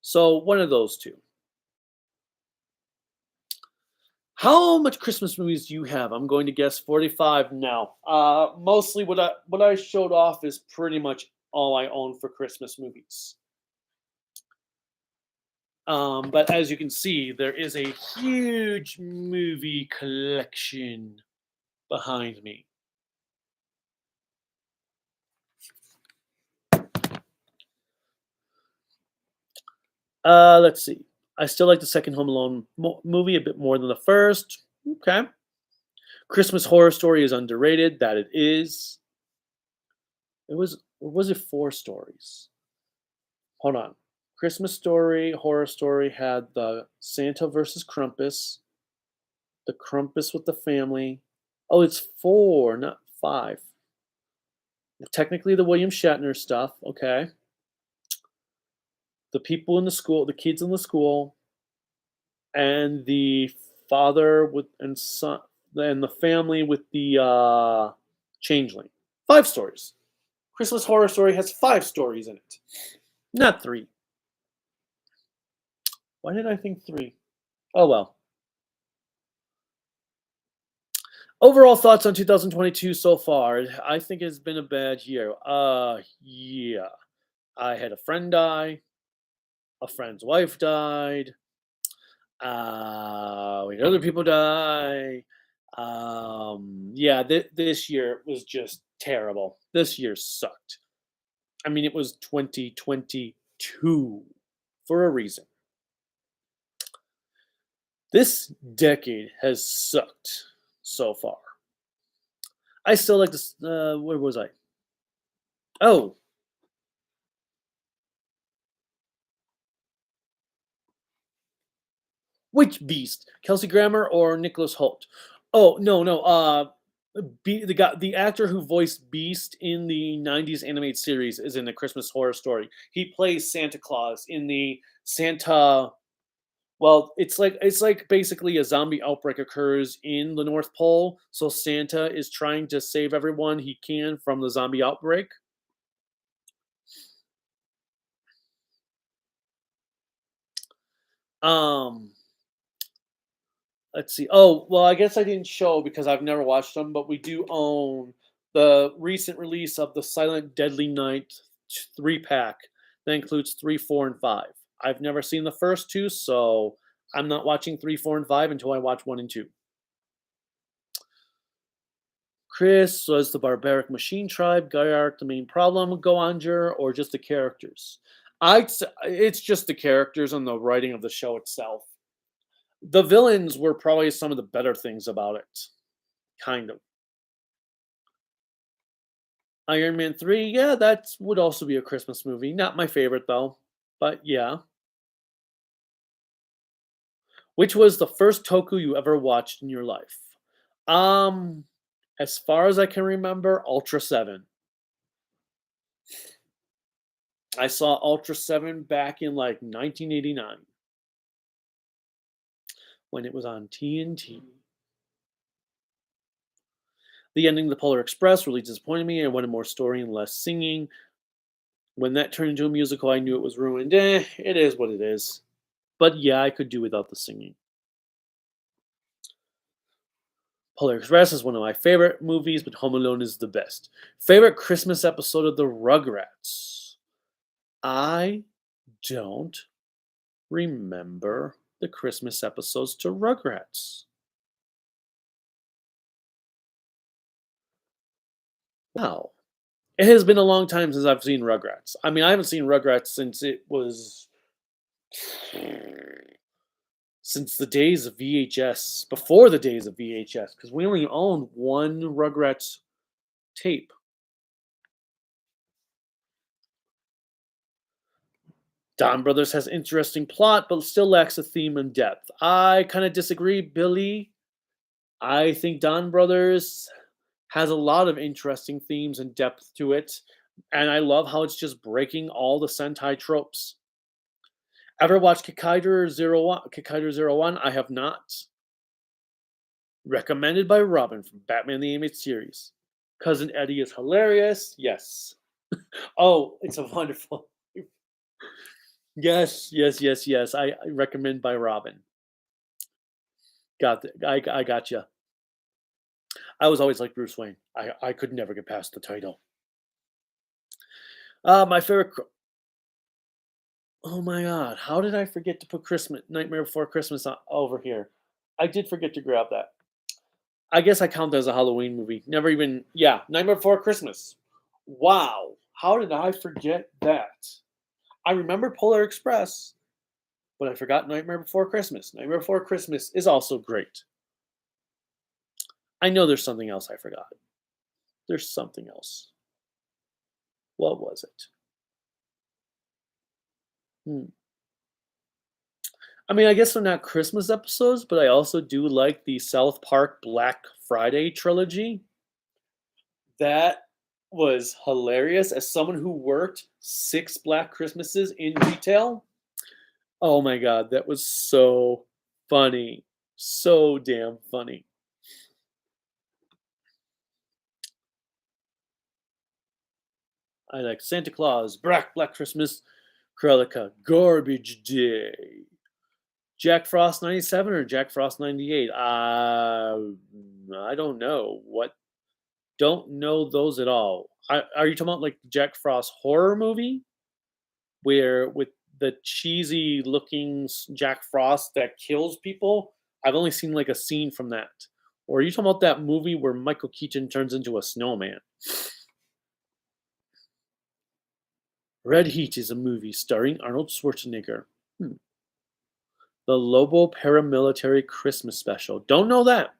So one of those two. How much Christmas movies do you have? I'm going to guess 45 now. Mostly what I showed off is pretty much all I own for Christmas movies. But as you can see, there is a huge movie collection behind me. Let's see. I still like the second Home Alone movie a bit more than the first. Okay. Christmas Horror Story is underrated. That it is. It was. Or was it 4 stories? Hold on. Christmas Story, Horror Story had the Santa versus Krampus, the Krampus with the family. Oh, it's 4, not 5. Technically, the William Shatner stuff. Okay. The people in the school, the kids in the school, and the father with and son, and the family with the changeling. 5 stories. Christmas Horror Story has 5 stories in it, not 3. Why did I think 3? Oh well. Overall thoughts on 2022 so far? I think it's been a bad year. Yeah. I had a friend die. A friend's wife died. We had other people die. Yeah, this year was just terrible. This year sucked. I mean, it was 2022 for a reason. This decade has sucked so far. I still like this. Where was I? Oh, which Beast? Kelsey Grammer or Nicholas Holt? Oh no no. The actor who voiced Beast in the '90s animated series is in the Christmas Horror Story. He plays Santa Claus in the Santa. Well, it's like basically a zombie outbreak occurs in the North Pole, so Santa is trying to save everyone he can from the zombie outbreak. Um, let's see. Oh, well, I guess I didn't show because I've never watched them, but we do own the recent release of the Silent Deadly Night 3-pack that includes 3, 4, and 5. I've never seen the first 2, so I'm not watching 3, 4, and 5 until I watch 1 and 2. Chris, was the barbaric machine tribe Gaiark the main problem with Goanger, or just the characters? It's just the characters and the writing of the show itself. The villains were probably some of the better things about it. Kind of. Iron Man 3, yeah, that would also be a Christmas movie. Not my favorite though, but yeah. Which was the first Toku you ever watched in your life? Um, as far as I can remember, Ultra 7. I saw Ultra 7 back in like 1989 when it was on TNT. The ending of the Polar Express really disappointed me. I wanted more story and less singing. When that turned into a musical, I knew it was ruined. It is what it is. But yeah, I could do without the singing. Polar Express is one of my favorite movies, but Home Alone is the best. Favorite Christmas episode of the Rugrats? I don't remember the Christmas episodes to Rugrats. Wow. It has been a long time since I've seen Rugrats. I mean, I haven't seen Rugrats since it was since the days of VHS, before the days of VHS, because we only owned one Rugrats tape. Don Brothers has interesting plot, but still lacks a theme and depth. I kind of disagree, Billy. I think Don Brothers has a lot of interesting themes and depth to it, and I love how it's just breaking all the Sentai tropes. Ever watched Kikaider Zero One? Kikaider Zero One? I have not. Recommended by Robin from Batman the Animated Series. Cousin Eddie is hilarious. Yes. Oh, it's a wonderful. Yes, yes, yes, yes. I recommend by Robin. I got you. I was always like Bruce Wayne. I could never get past the title. My favorite. Oh my God! How did I forget to put Christmas Nightmare Before Christmas over here? I did forget to grab that. I guess I count that as a Halloween movie. Never even. Yeah, Nightmare Before Christmas. Wow! How did I forget that? I remember Polar Express, but I forgot Nightmare Before Christmas. Nightmare Before Christmas is also great. I know there's something else I forgot. There's something else. What was it? Hmm. I mean, I guess they're not Christmas episodes, but I also do like the South Park Black Friday trilogy. That was hilarious. As someone who worked 6 Black Christmases in retail, oh my God, that was so funny. So damn funny. I like Santa Claus, Black Christmas, Krelika, Garbage Day, Jack Frost 97 or Jack Frost 98. I don't know. What? Don't know those at all. Are you talking about like the Jack Frost horror movie where with the cheesy looking Jack Frost that kills people? I've only seen like a scene from that. Or are you talking about that movie where Michael Keaton turns into a snowman? Red Heat is a movie starring Arnold Schwarzenegger. Hmm. The Lobo Paramilitary Christmas Special. Don't know that.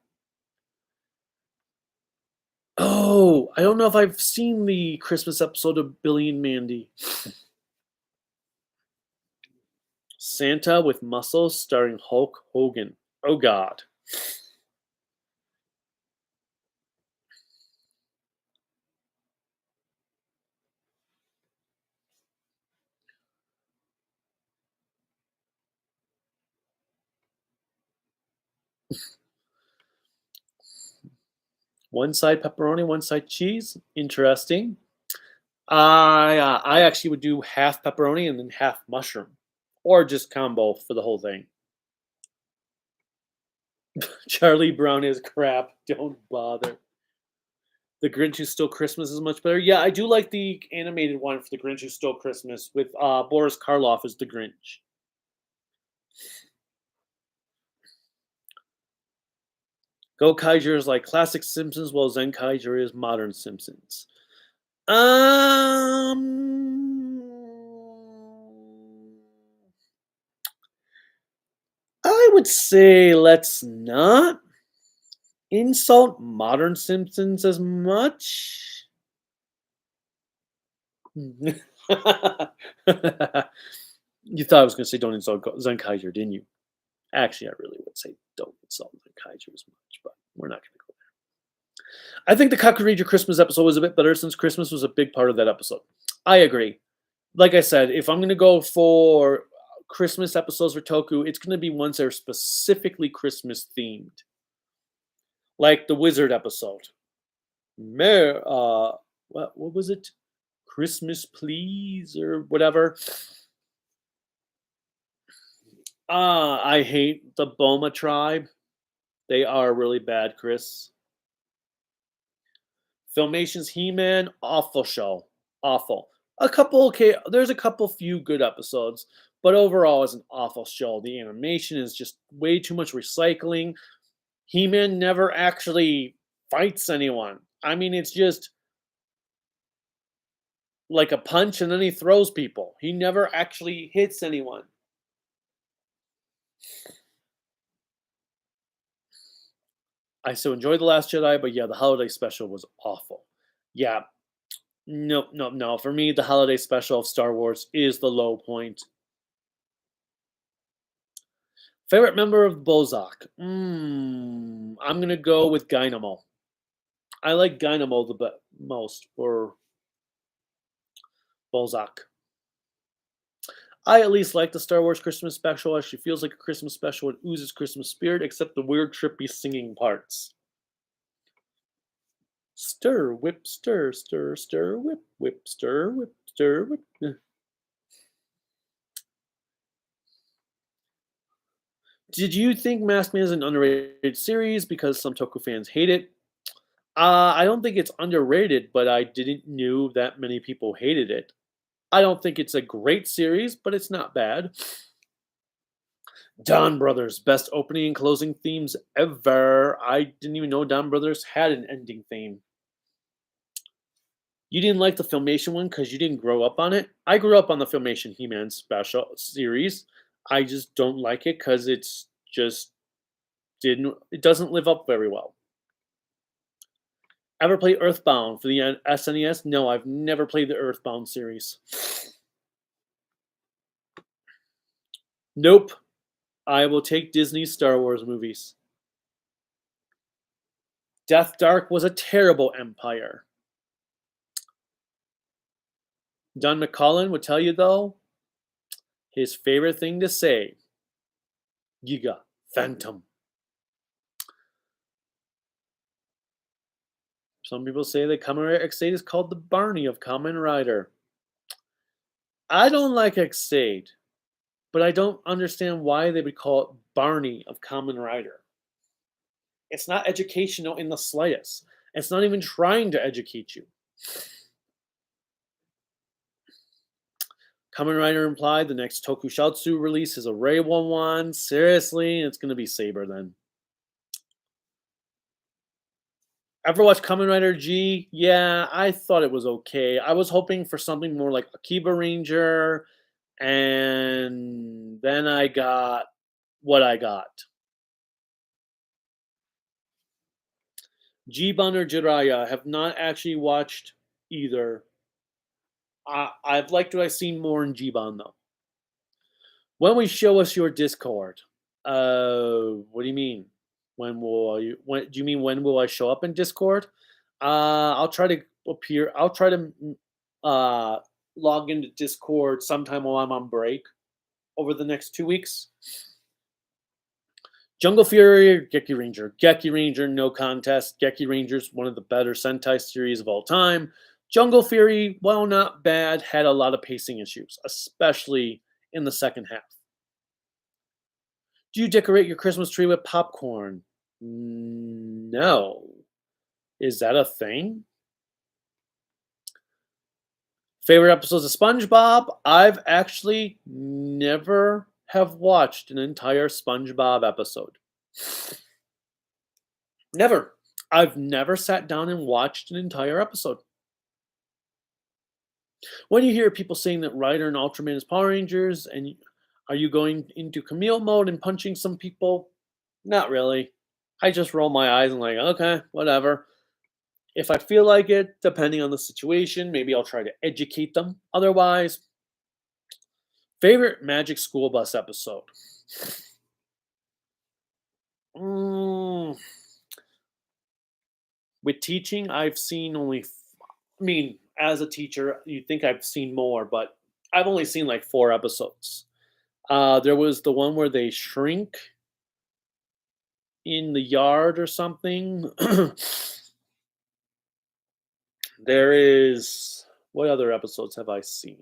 Oh, I don't know if I've seen the Christmas episode of Billy and Mandy. Santa with Muscles starring Hulk Hogan. Oh God. One side pepperoni, one side cheese. Interesting. I actually would do half pepperoni and then half mushroom, or just combo for the whole thing. Charlie Brown is crap. Don't bother. The Grinch Who Stole Christmas is much better. Yeah, I do like the animated one for The Grinch Who Stole Christmas with Boris Karloff as the Grinch. Go Kaiju is like classic Simpsons, while Zen Kaiju is modern Simpsons. Um, I would say let's not insult modern Simpsons as much. You thought I was going to say don't insult Zen Kaiser, didn't you? Actually, I really would say don't insult the kaiju as much, but we're not going to go there. I think the Kakurijo Christmas episode was a bit better since Christmas was a big part of that episode. I agree. Like I said, if I'm going to go for Christmas episodes for Toku, it's going to be ones that are specifically Christmas themed, like the Wizard episode. What was it? Christmas, please, or whatever. I hate the Boma tribe. They are really bad, Chris. Filmation's He-Man, awful show. Awful. There's a couple few good episodes, but overall it's an awful show. The animation is just way too much recycling. He-Man never actually fights anyone. I mean, it's just like a punch and then he throws people. He never actually hits anyone. I so enjoyed The Last Jedi, but yeah, the holiday special was awful. Yeah, no, no, no. For me, the holiday special of Star Wars is the low point. Favorite member of Bozak? I'm gonna go with Dynamo. I like Dynamo the most for Bozak. I at least like the Star Wars Christmas special. Actually, feels like a Christmas special. It oozes Christmas spirit, except the weird, trippy singing parts. Stir, whip, stir, stir, stir, whip, whip, stir, whip, stir, whip. Did you think Masked Man is an underrated series because some Toku fans hate it? I don't think it's underrated, but I didn't know that many people hated it. I don't think it's a great series, but it's not bad. Don Brothers, best opening and closing themes ever. I didn't even know Don Brothers had an ending theme. You didn't like the Filmation one because you didn't grow up on it? I grew up on the Filmation He-Man special series. I just don't like it because it doesn't live up very well. Ever play Earthbound for the SNES? No, I've never played the Earthbound series. Nope. I will take Disney's Star Wars movies. Death Dark was a terrible empire. Don McCullen would tell you, though, his favorite thing to say, Giga Phantom. Some people say that Kamen Rider X8 is called the Barney of Kamen Rider. I don't like X8, but I don't understand why they would call it Barney of Kamen Rider. It's not educational in the slightest. It's not even trying to educate you. Kamen Rider implied the next Tokusatsu release is a Reiwa one. Seriously? It's going to be Saber then. Ever watch Kamen Rider G? Yeah, I thought it was okay. I was hoping for something more like Akiba Ranger, and then I got what I got. Jiban or Jiraiya, have not actually watched either. I've liked what I've seen more in Jiban though. When will you show us your Discord? What do you mean? When do you mean when will I show up in Discord? I'll try to appear. I'll try to log into Discord sometime while I'm on break over the next 2 weeks. Jungle Fury or Geki Ranger? Geki Ranger, no contest. Geki Ranger's one of the better Sentai series of all time. Jungle Fury, while not bad, had a lot of pacing issues, especially in the second half. Do you decorate your Christmas tree with popcorn? No. Is that a thing? Favorite episodes of SpongeBob? I've actually never have watched an entire SpongeBob episode. Never. I've never sat down and watched an entire episode. When you hear people saying that Ryder and Ultraman is Power Rangers, and are you going into Camille mode and punching some people? Not really. I just roll my eyes and like, okay, whatever. If I feel like it, depending on the situation, maybe I'll try to educate them. Otherwise, favorite Magic School Bus episode? Mm, with teaching, I've seen only. I mean, as a teacher, you'd think I've seen more, but I've only seen like 4 episodes. There was the one where they shrink in the yard or something. There is. What other episodes have I seen?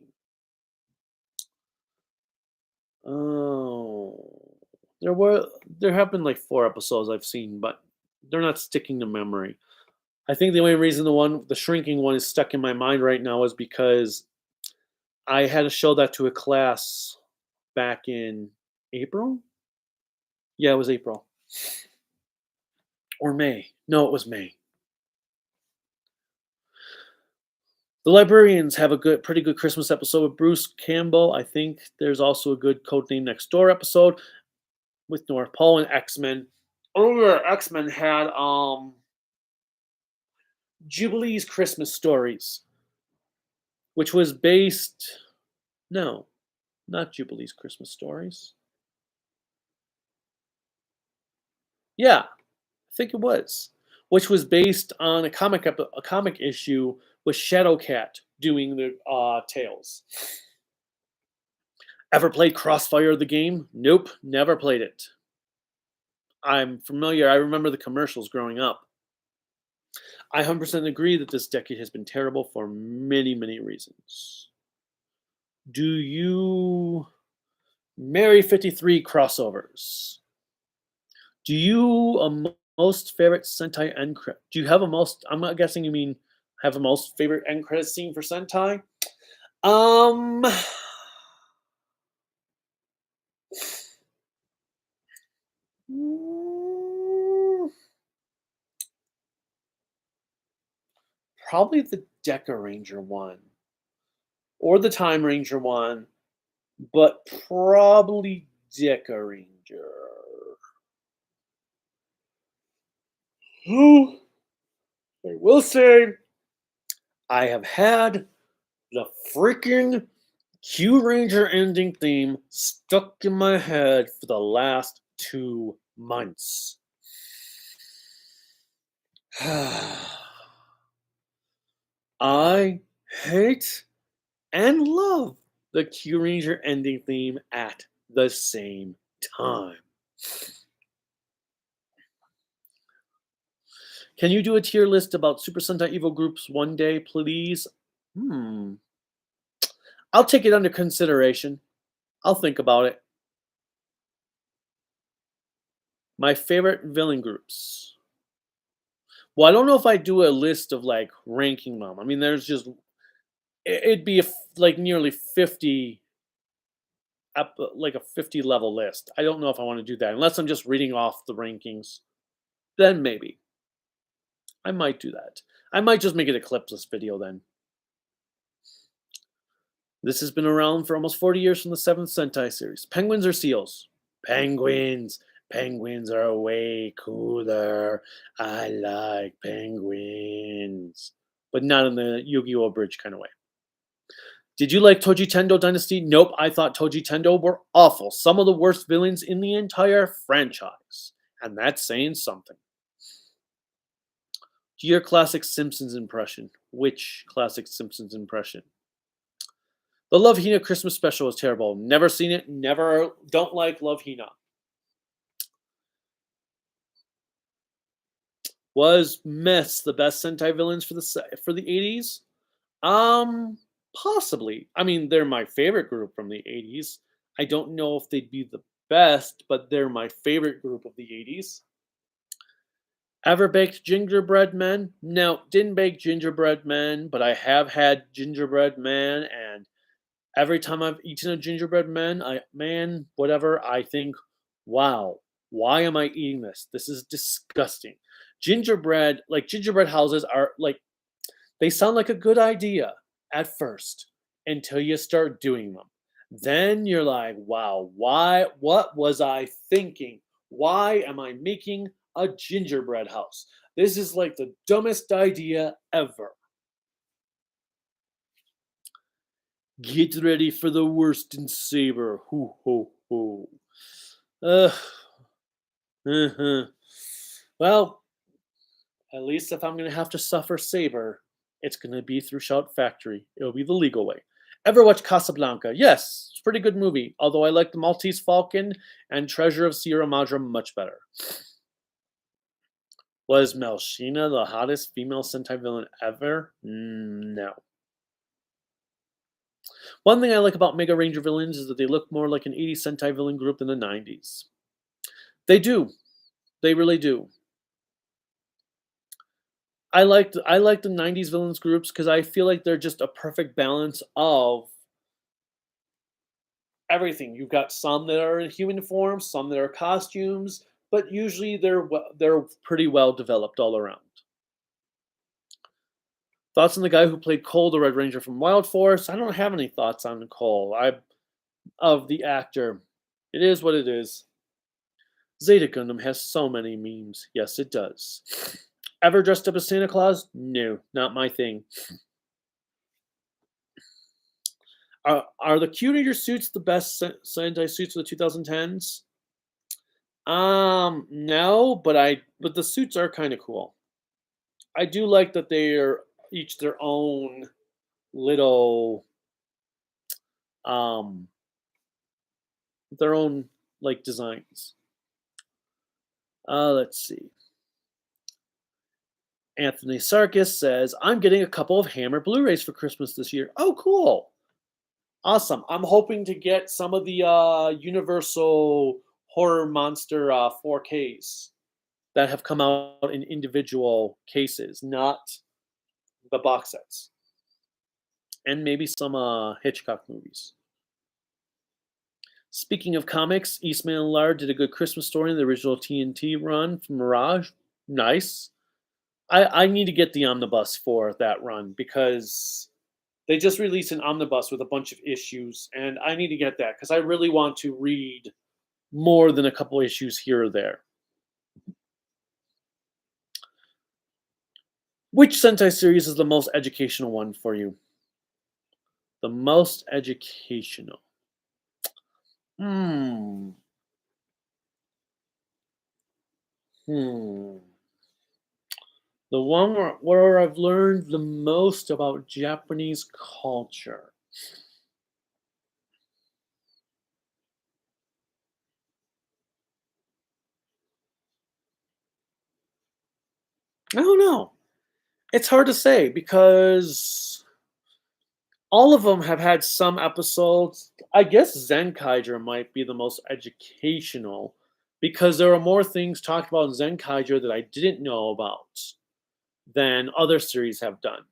Oh, there were. There have been like 4 episodes I've seen, but they're not sticking to memory. I think the only reason the shrinking one is stuck in my mind right now is because I had to show that to a class back in April. Yeah, it was April or May. No, it was May. The Librarians have a pretty good Christmas episode with Bruce Campbell. I think there's also a good Codename Next Door episode with North Pole and X Men. Earlier, X Men had Jubilee's Christmas Stories, which was based. No, not Jubilee's Christmas Stories. Yeah, I think it was, which was based on a comic issue with Shadowcat doing the tales. Ever played Crossfire the game? Nope, never played it. I'm familiar. I remember the commercials growing up. I 100% agree that this decade has been terrible for many, many reasons. Do you marry 53 crossovers? Do you most favorite Sentai end credit? Do you have a most? I'm not guessing you mean have a most favorite end credit scene for Sentai. Um, mm, probably the Deca Ranger one or the Time Ranger one, but probably Deca Ranger. Who I will say I have had the freaking Q Ranger ending theme stuck in my head for the last 2 months. I hate and love the Q Ranger ending theme at the same time. Can you do a tier list about Super Sentai Evo groups one day, please? I'll take it under consideration. I'll think about it. My favorite villain groups. Well, I don't know if I do a list of like ranking them. I mean, there's just it'd be like nearly 50 up like a 50 level list. I don't know if I want to do that unless I'm just reading off the rankings. Then maybe I might do that. I might just make it a clipless video then. This has been around for almost 40 years from the 7th Sentai series. Penguins or seals? Penguins. Penguins are way cooler. I like penguins. But not in the Yu-Gi-Oh! Bridge kind of way. Did you like Toji Tendo Dynasty? Nope, I thought Toji Tendo were awful. Some of the worst villains in the entire franchise. And that's saying something. Your classic Simpsons impression. Which classic Simpsons impression? The Love Hina Christmas special was terrible. Never seen it. Never. Don't like Love Hina. Was Mess the best Sentai villains for the 80s? Possibly. I mean, they're my favorite group from the 80s. I don't know if they'd be the best, but they're my favorite group of the 80s. Ever baked gingerbread men? No, didn't bake gingerbread men, but I have had gingerbread men, and every time I've eaten a gingerbread whatever, I think, wow, why am I eating this? This is disgusting. Gingerbread houses are like, they sound like a good idea at first until you start doing them. Then you're like, wow, what was I thinking? Why am I making a gingerbread house? This is like the dumbest idea ever. Get ready for the worst in Saber. Hoo ho ho. Well, at least if I'm gonna have to suffer Saber, it's gonna be through Shout Factory. It'll be the legal way. Ever watch Casablanca? Yes, it's a pretty good movie. Although I like The Maltese Falcon and Treasure of Sierra Madre much better. Was Melchina the hottest female Sentai villain ever? No. One thing I like about Mega Ranger villains is that they look more like an 80s Sentai villain group than the 90s. They do. They really do. I like the 90s villains groups because I feel like they're just a perfect balance of everything. You've got some that are in human form, some that are costumes, but usually they're pretty well developed all around. Thoughts on the guy who played Cole, the Red Ranger from Wild Force? I don't have any thoughts on Cole. I of the actor. It is what it is. Zeta Gundam has so many memes. Yes, it does. Ever dressed up as Santa Claus? No, not my thing. Are the Q-Ranger suits the best Sentai suits of the 2010s? No, but the suits are kind of cool. I do like that they're each their own little um their own like designs. Let's see. Anthony Sarkis says, I'm getting a couple of Hammer Blu-rays for Christmas this year. Oh, cool. Awesome. I'm hoping to get some of the Universal Horror Monster 4Ks that have come out in individual cases, not the box sets. And maybe some Hitchcock movies. Speaking of comics, Eastman and Laird did a good Christmas story in the original TNT run from Mirage. Nice. I need to get the omnibus for that run because they just released an omnibus with a bunch of issues, and I need to get that because I really want to read more than a couple issues here or there. Which Sentai series is the most educational one for you? The most educational. Hmm. Hmm. The one where I've learned the most about Japanese culture. I don't know. It's hard to say because all of them have had some episodes. I guess Zenkaiger might be the most educational because there are more things talked about in Zenkaiger that I didn't know about than other series have done.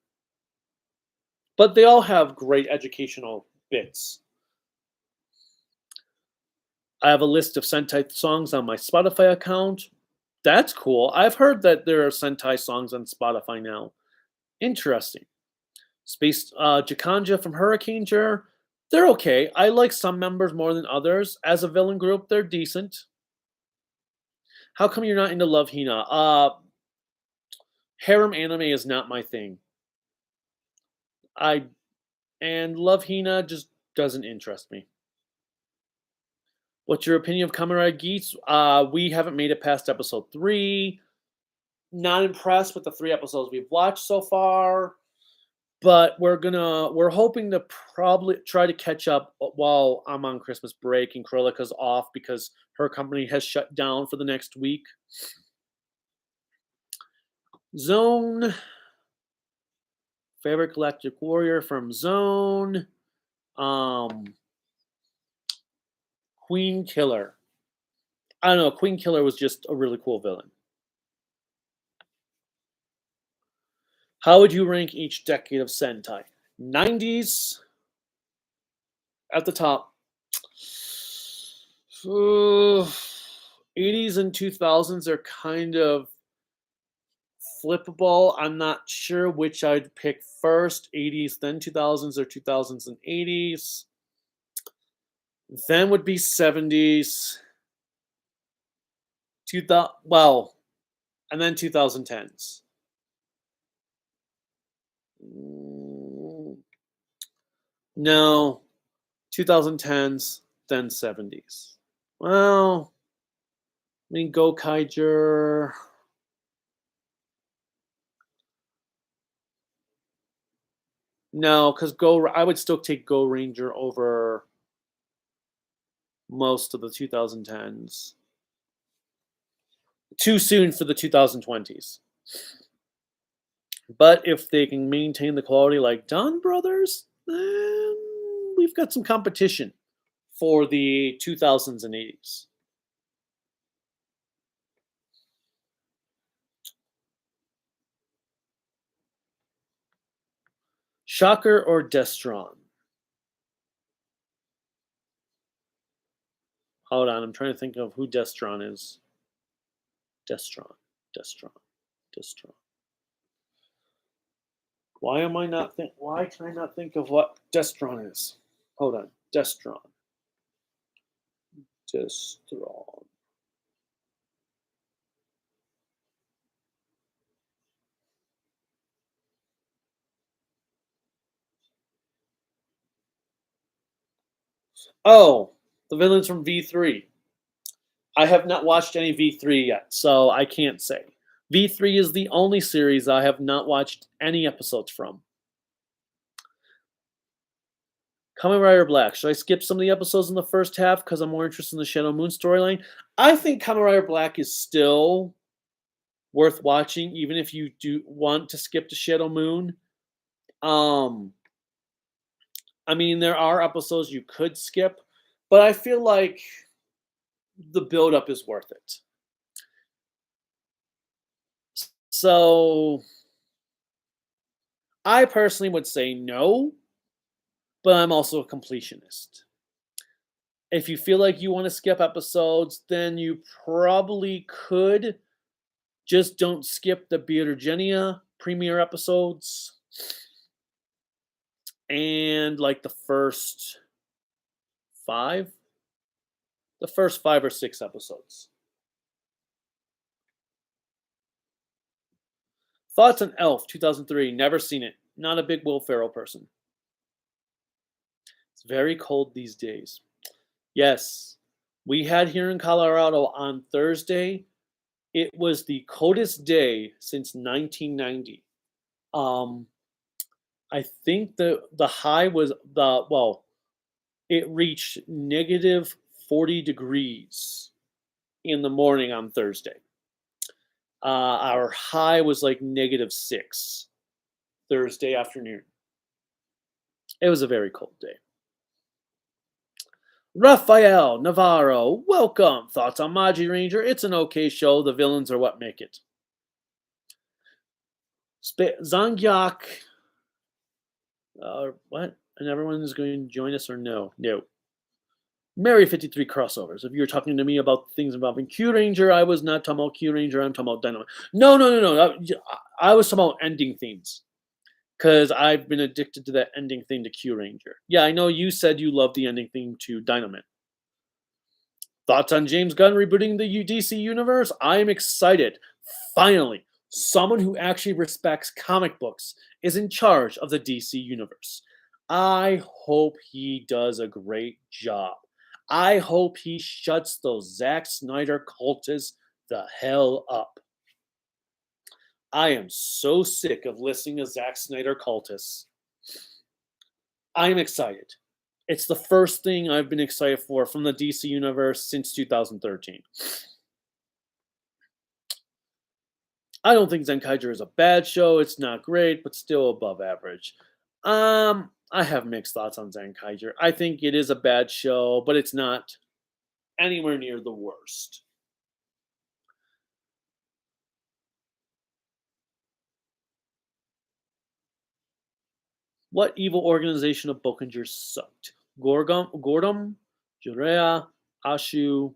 But they all have great educational bits. I have a list of Sentai songs on my Spotify account. That's cool. I've heard that there are Sentai songs on Spotify now. Interesting. Space Jakanja from Hurricaneger. They're okay. I like some members more than others. As a villain group, they're decent. How come you're not into Love Hina? Harem anime is not my thing. I and Love Hina just doesn't interest me. What's your opinion of Kamen Rider Geats? We haven't made it past episode 3. Not impressed with the 3 episodes we've watched so far, but we're hoping to probably try to catch up while I'm on Christmas break and Krolika's off because her company has shut down for the next week. Zone. Favorite Galactic Warrior from Zone. Queen Killer. I don't know. Queen Killer was just a really cool villain. How would you rank each decade of Sentai? 90s at the top. 80s and 2000s are kind of flippable. I'm not sure which I'd pick first. 80s, then 2000s, or 2000s and 80s. Then would be 70s. 2000, well, and then 2010s. No, 2010s, then 70s. Well, I mean, Go Kaiger. No, because I would still take Go Ranger over most of the 2010s. Too soon for the 2020s. But if they can maintain the quality like Don Brothers, then we've got some competition for the 2000s and 80s. Shocker or Destron? Hold on, I'm trying to think of who Destron is. Destron. Why am I not think? Why can I not think of what Destron is? Hold on, Destron. Oh, the villains from V3. I have not watched any V3 yet, so I can't say. V3 is the only series I have not watched any episodes from. Kamen Rider Black. Should I skip some of the episodes in the first half because I'm more interested in the Shadow Moon storyline? I think Kamen Rider Black is still worth watching, even if you do want to skip to Shadow Moon. I mean, there are episodes you could skip, but I feel like the build-up is worth it. So, I personally would say no, but I'm also a completionist. If you feel like you want to skip episodes, then you probably could. Just don't skip the Beatergenia premiere episodes and like the first 5 or 6 episodes. Thoughts on Elf 2003? Never seen it. Not a big Will Ferrell person. It's very cold these days. Yes, we had here in Colorado on Thursday. It was the coldest day since 1990. I think the high was it reached negative 40 degrees in the morning on Thursday. Our high was like -6 Thursday afternoon. It was a very cold day. Rafael Navarro, welcome. Thoughts on Maji Ranger? It's an okay show. The villains are what make it. Zangyak. What? And everyone is going to join us or no? No. Mary 53 crossovers. If you're talking to me about things involving Q Ranger, I was not talking about Q Ranger. I'm talking about Dynamite. No. I was talking about ending themes. Because I've been addicted to that ending theme to Q Ranger. Yeah, I know you said you love the ending theme to Dynamite. Thoughts on James Gunn rebooting the DC universe? I am excited. Finally, someone who actually respects comic books is in charge of the DC universe. I hope he does a great job. I hope he shuts those Zack Snyder cultists the hell up. I am so sick of listening to Zack Snyder cultists. I'm excited. It's the first thing I've been excited for from the DC universe since 2013. I don't think Zenkaiger is a bad show. It's not great, but still above average. I have mixed thoughts on Zenkaiger. I think it is a bad show, but it's not anywhere near the worst. What evil organization of Bokinger sucked? Gordom, Jurea, Ashu,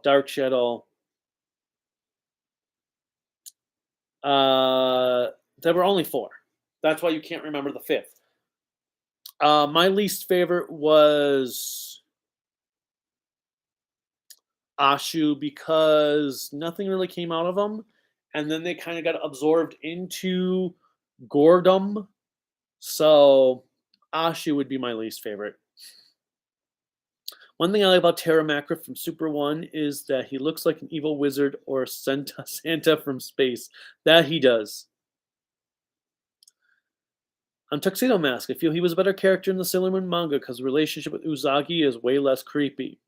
Dark Shadow. There were only 4. That's why you can't remember the 5th. My least favorite was Ashu because nothing really came out of them. And then they kind of got absorbed into Gordom. So Ashu would be my least favorite. One thing I like about Terra Macra from Super One is that he looks like an evil wizard or Santa from space. That he does. Tuxedo Mask. I feel he was a better character in the Sailor Moon manga because the relationship with Uzagi is way less creepy.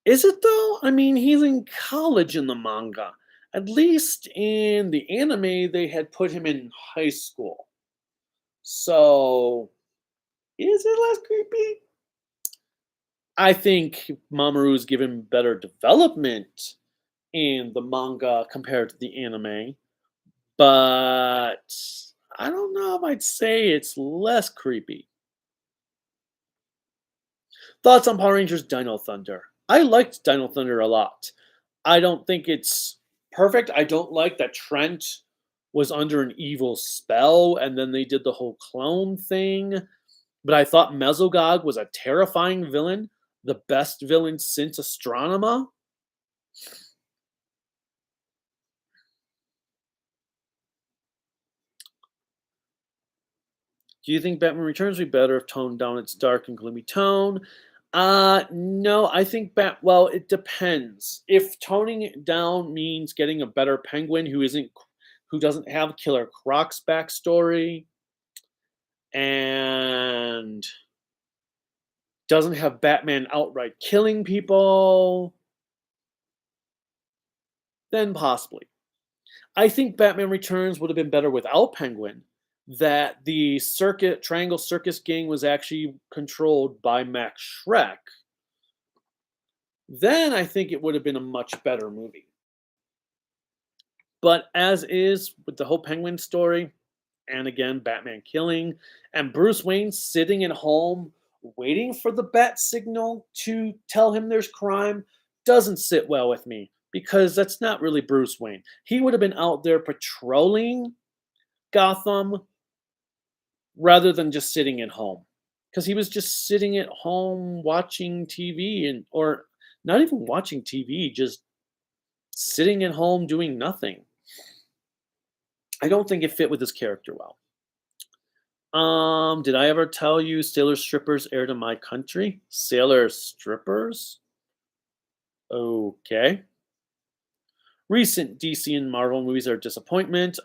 Is it though? I mean, he's in college in the manga. At least in the anime, they had put him in high school. So, is it less creepy? I think Mamoru's given better development in the manga compared to the anime, but I don't know if I'd say it's less creepy. Thoughts on Power Rangers Dino Thunder? I liked Dino Thunder a lot. I don't think it's perfect. I don't like that Trent was under an evil spell and then they did the whole clone thing. But I thought Mesogog was a terrifying villain, the best villain since Astronema. Do you think Batman Returns would be better if toned down its dark and gloomy tone? No, I think well, it depends. If toning it down means getting a better Penguin who doesn't have Killer Croc's backstory and doesn't have Batman outright killing people, then possibly. I think Batman Returns would have been better without Penguin. That the Triangle Circus gang was actually controlled by Max Schreck. Then I think it would have been a much better movie. But as is with the whole Penguin story, and again, Batman killing, and Bruce Wayne sitting at home waiting for the bat signal to tell him there's crime, doesn't sit well with me because that's not really Bruce Wayne. He would have been out there patrolling Gotham rather than just sitting at home, because he was just sitting at home watching TV or not even watching TV, just sitting at home doing nothing. I don't think it fit with his character well. Did I ever tell you Sailor Strippers aired in my country? Sailor Strippers? Okay. Recent DC and Marvel movies are a disappointment.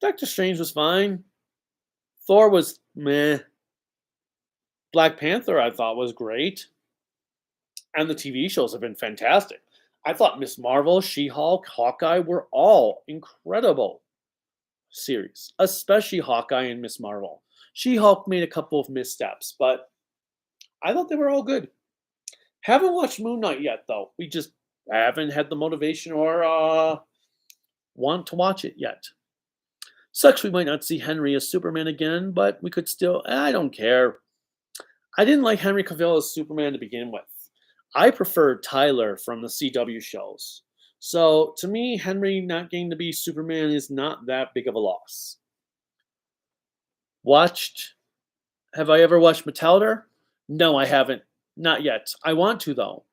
Doctor Strange was fine. Thor was meh. Black Panther, I thought, was great. And the TV shows have been fantastic. I thought Miss Marvel, She-Hulk, Hawkeye were all incredible series, especially Hawkeye and Miss Marvel. She-Hulk made a couple of missteps, but I thought they were all good. Haven't watched Moon Knight yet, though. We just haven't had the motivation or want to watch it yet. Sucks we might not see Henry as Superman again, but we could still. I don't care. I didn't like Henry Cavill as Superman to begin with. I preferred Tyler from the CW shows. So to me, Henry not getting to be Superman is not that big of a loss. Have I ever watched Metallica? No, I haven't. Not yet. I want to, though.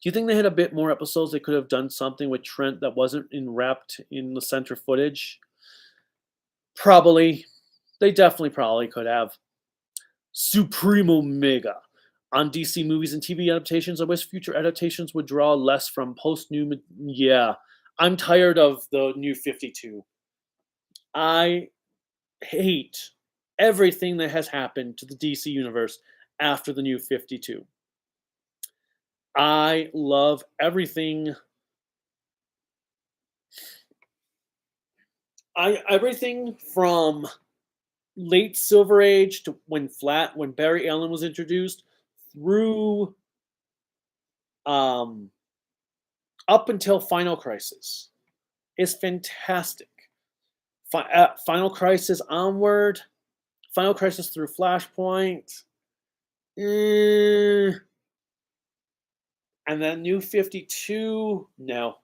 Do you think they had a bit more episodes? They could have done something with Trent that wasn't wrapped in the center footage? Probably. They definitely probably could have. Supremo Mega. On DC movies and TV adaptations, I wish future adaptations would draw less from post-new. Yeah, I'm tired of the New 52. I hate everything that has happened to the DC universe after the New 52. I love everything. Everything from late Silver Age to when Barry Allen was introduced through up until Final Crisis is fantastic. Final Crisis onward, Final Crisis through Flashpoint. And then New 52, no.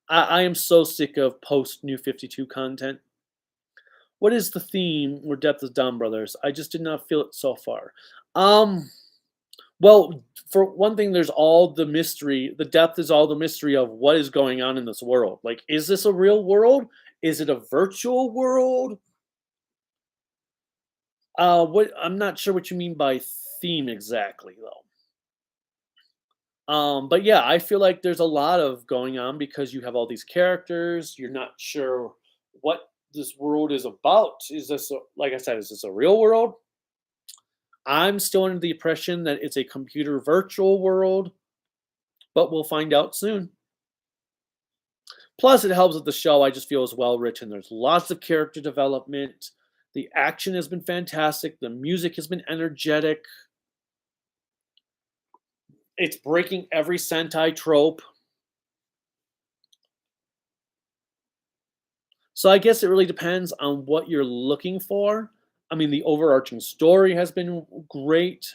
I am so sick of post New 52 content. What is the theme or depth of Dawn Brothers? I just did not feel it so far. Well, for one thing, there's all the mystery. The depth is all the mystery of what is going on in this world. Like, is this a real world? Is it a virtual world? What I'm not sure what you mean by theme exactly, though. But yeah, I feel like there's a lot of going on because you have all these characters. You're not sure what this world is about. Is this, like I said, is this a real world? I'm still under the impression that it's a computer virtual world, but we'll find out soon. Plus, it helps that the show I just feel is well written. There's lots of character development. The action has been fantastic. The music has been energetic. It's breaking every Sentai trope. So I guess it really depends on what you're looking for. I mean, the overarching story has been great.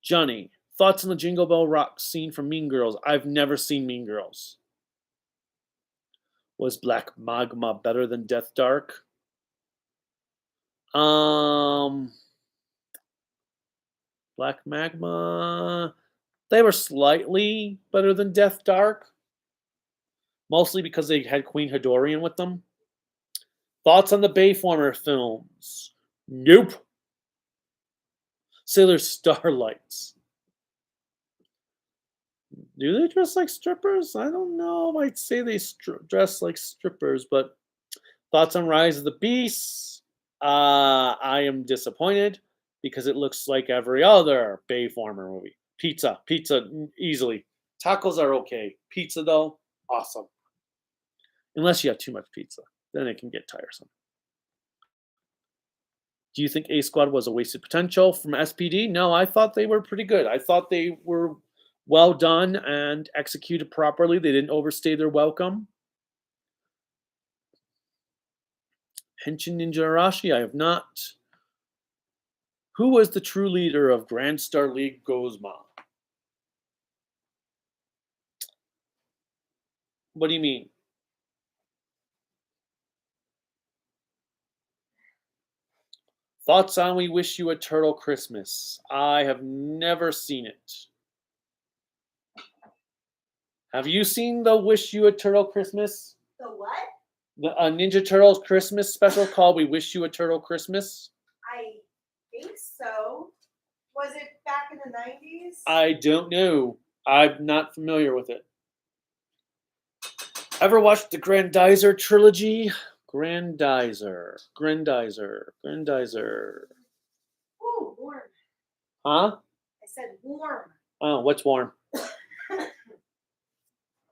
Johnny, thoughts on the Jingle Bell Rock scene from Mean Girls? I've never seen Mean Girls. Was Black Magma better than Death Dark? Black Magma. They were slightly better than Death Dark, mostly because they had Queen Hadorian with them. Thoughts on the Bayformer films? Nope. Sailor Starlights. Do they dress like strippers? I don't know. I'd say they dress like strippers, but thoughts on Rise of the Beasts? I am disappointed because it looks like every other Bayformer movie. Pizza, easily. Tacos are okay. Pizza though, awesome. Unless you have too much pizza, then it can get tiresome. Do you think A Squad was a wasted potential from SPD? No, I thought they were pretty good. I thought they were well done and executed properly. They didn't overstay their welcome. Henshin Ninja Arashi, I have not. Who was the true leader of Grand Star League Gozma? What do you mean? Thoughts on We Wish You a Turtle Christmas? I have never seen it. Have you seen the Wish You a Turtle Christmas? The what? The Ninja Turtles Christmas special called We Wish You a Turtle Christmas? I think so. Was it back in the 90s? I don't know. I'm not familiar with it. Ever watched the Grandizer trilogy? Grandizer. Ooh, warm. Huh? I said warm. Oh, what's warm?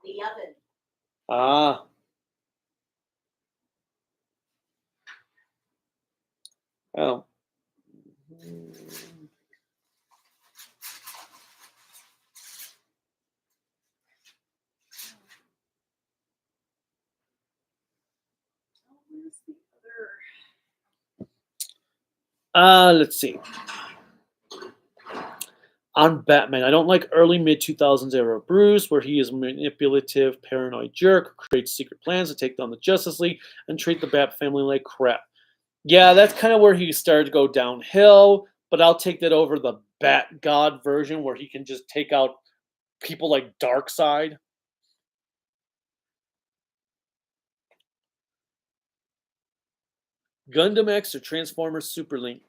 The oven. Ah. Oh. Where's the other? Let's see. On Batman, I don't like early mid 2000s era Bruce, where he is a manipulative, paranoid jerk who creates secret plans to take down the Justice League and treat the Bat family like crap. Yeah, that's kind of where he started to go downhill, but I'll take that over the Bat God version where he can just take out people like Darkseid. Gundam X or Transformers Superlink?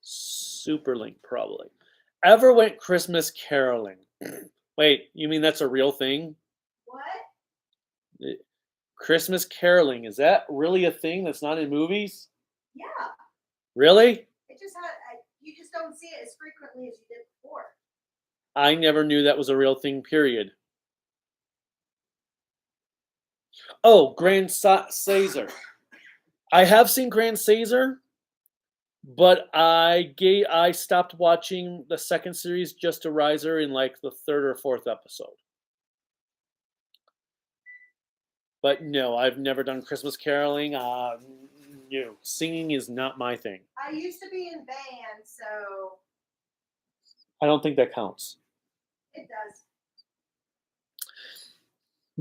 Superlink, probably. Ever went Christmas caroling? Wait, you mean that's a real thing? What? Christmas caroling, is that really a thing that's not in movies? Yeah. Really? It just you just don't see it as frequently as you did before. I never knew that was a real thing, period. Oh, Grand Caesar. I have seen Grand Caesar, but I stopped watching the second series just to Riser in like the third or fourth episode. But no, I've never done Christmas caroling. No, singing is not my thing. I used to be in band, so I don't think that counts. it does.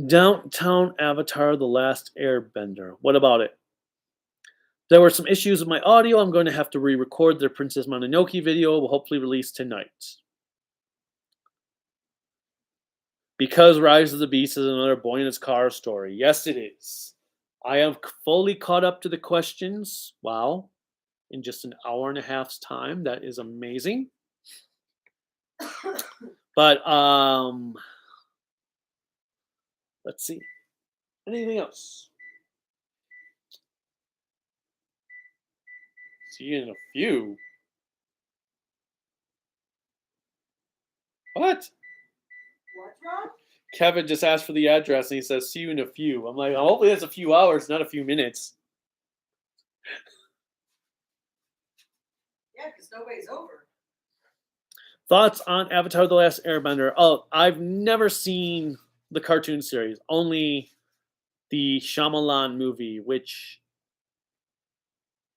Downtown Avatar: The Last Airbender. What about it? There were some issues with my audio. I'm going to have to re-record the Princess Mononoke video. Will hopefully release tonight. Because Rise of the Beast is another boy in his car story. Yes, it is. I have fully caught up to the questions. Wow. In just an hour and a half's time. That is amazing. But let's see. Anything else? See you in a few. What? What's wrong? Kevin just asked for the address and he says, see you in a few. I'm like, hopefully that's a few hours, not a few minutes. Yeah, because nobody's over. Thoughts on Avatar: The Last Airbender? Oh, I've never seen the cartoon series, only the Shyamalan movie, which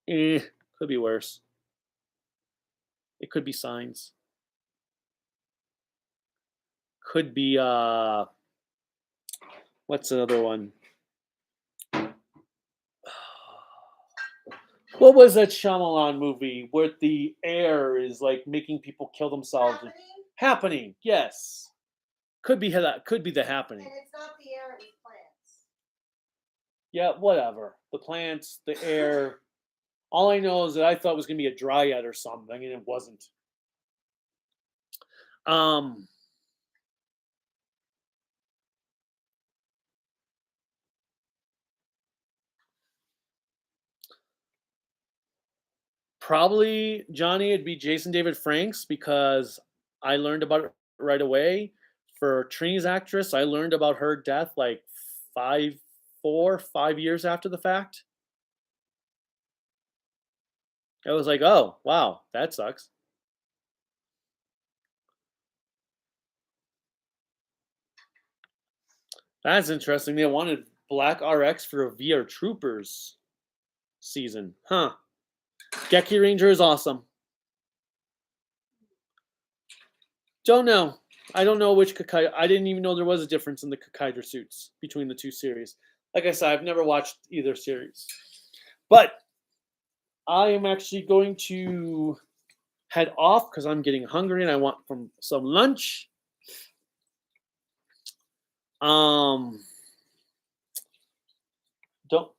could be worse. It could be Signs. Could be what's another one? What was that Shyamalan movie where the air is like making people kill themselves? Happening, yes. Could be that. Could be The Happening. And it's not the air; it's plants. Yeah, whatever. The plants, the air. All I know is that I thought it was going to be a dryad or something, and it wasn't. Probably, Johnny, it'd be Jason David Franks because I learned about it right away. For Trini's actress, I learned about her death like 5 years after the fact. I was like, oh, wow, that sucks. That's interesting. They wanted Black RX for a VR Troopers season. Huh. Geki Ranger is awesome. Don't know. I don't know which Kakai. I didn't even know there was a difference in the Kakaider suits between the two series. Like I said, I've never watched either series. But I am actually going to head off because I'm getting hungry and I want some lunch. Don't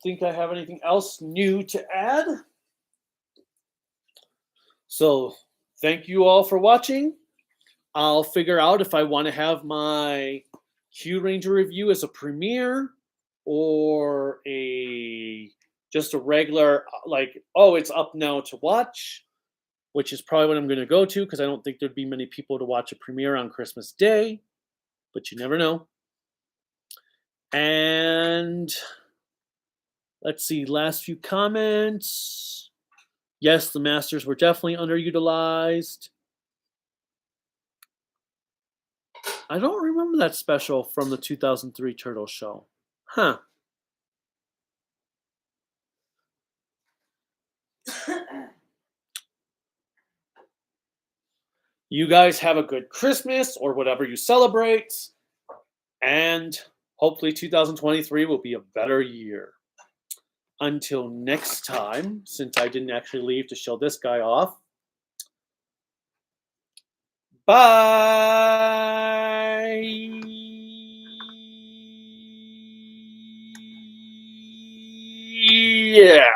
think I have anything else new to add. So thank you all for watching. I'll figure out if I want to have my Q Ranger review as a premiere or just a regular, like, oh, it's up now to watch, which is probably what I'm going to go to because I don't think there'd be many people to watch a premiere on Christmas Day, but you never know. And let's see, last few comments. Yes, the Masters were definitely underutilized. I don't remember that special from the 2003 Turtle Show. Huh. You guys have a good Christmas or whatever you celebrate. And hopefully 2023 will be a better year. Until next time, since I didn't actually leave to show this guy off. Bye. Yeah.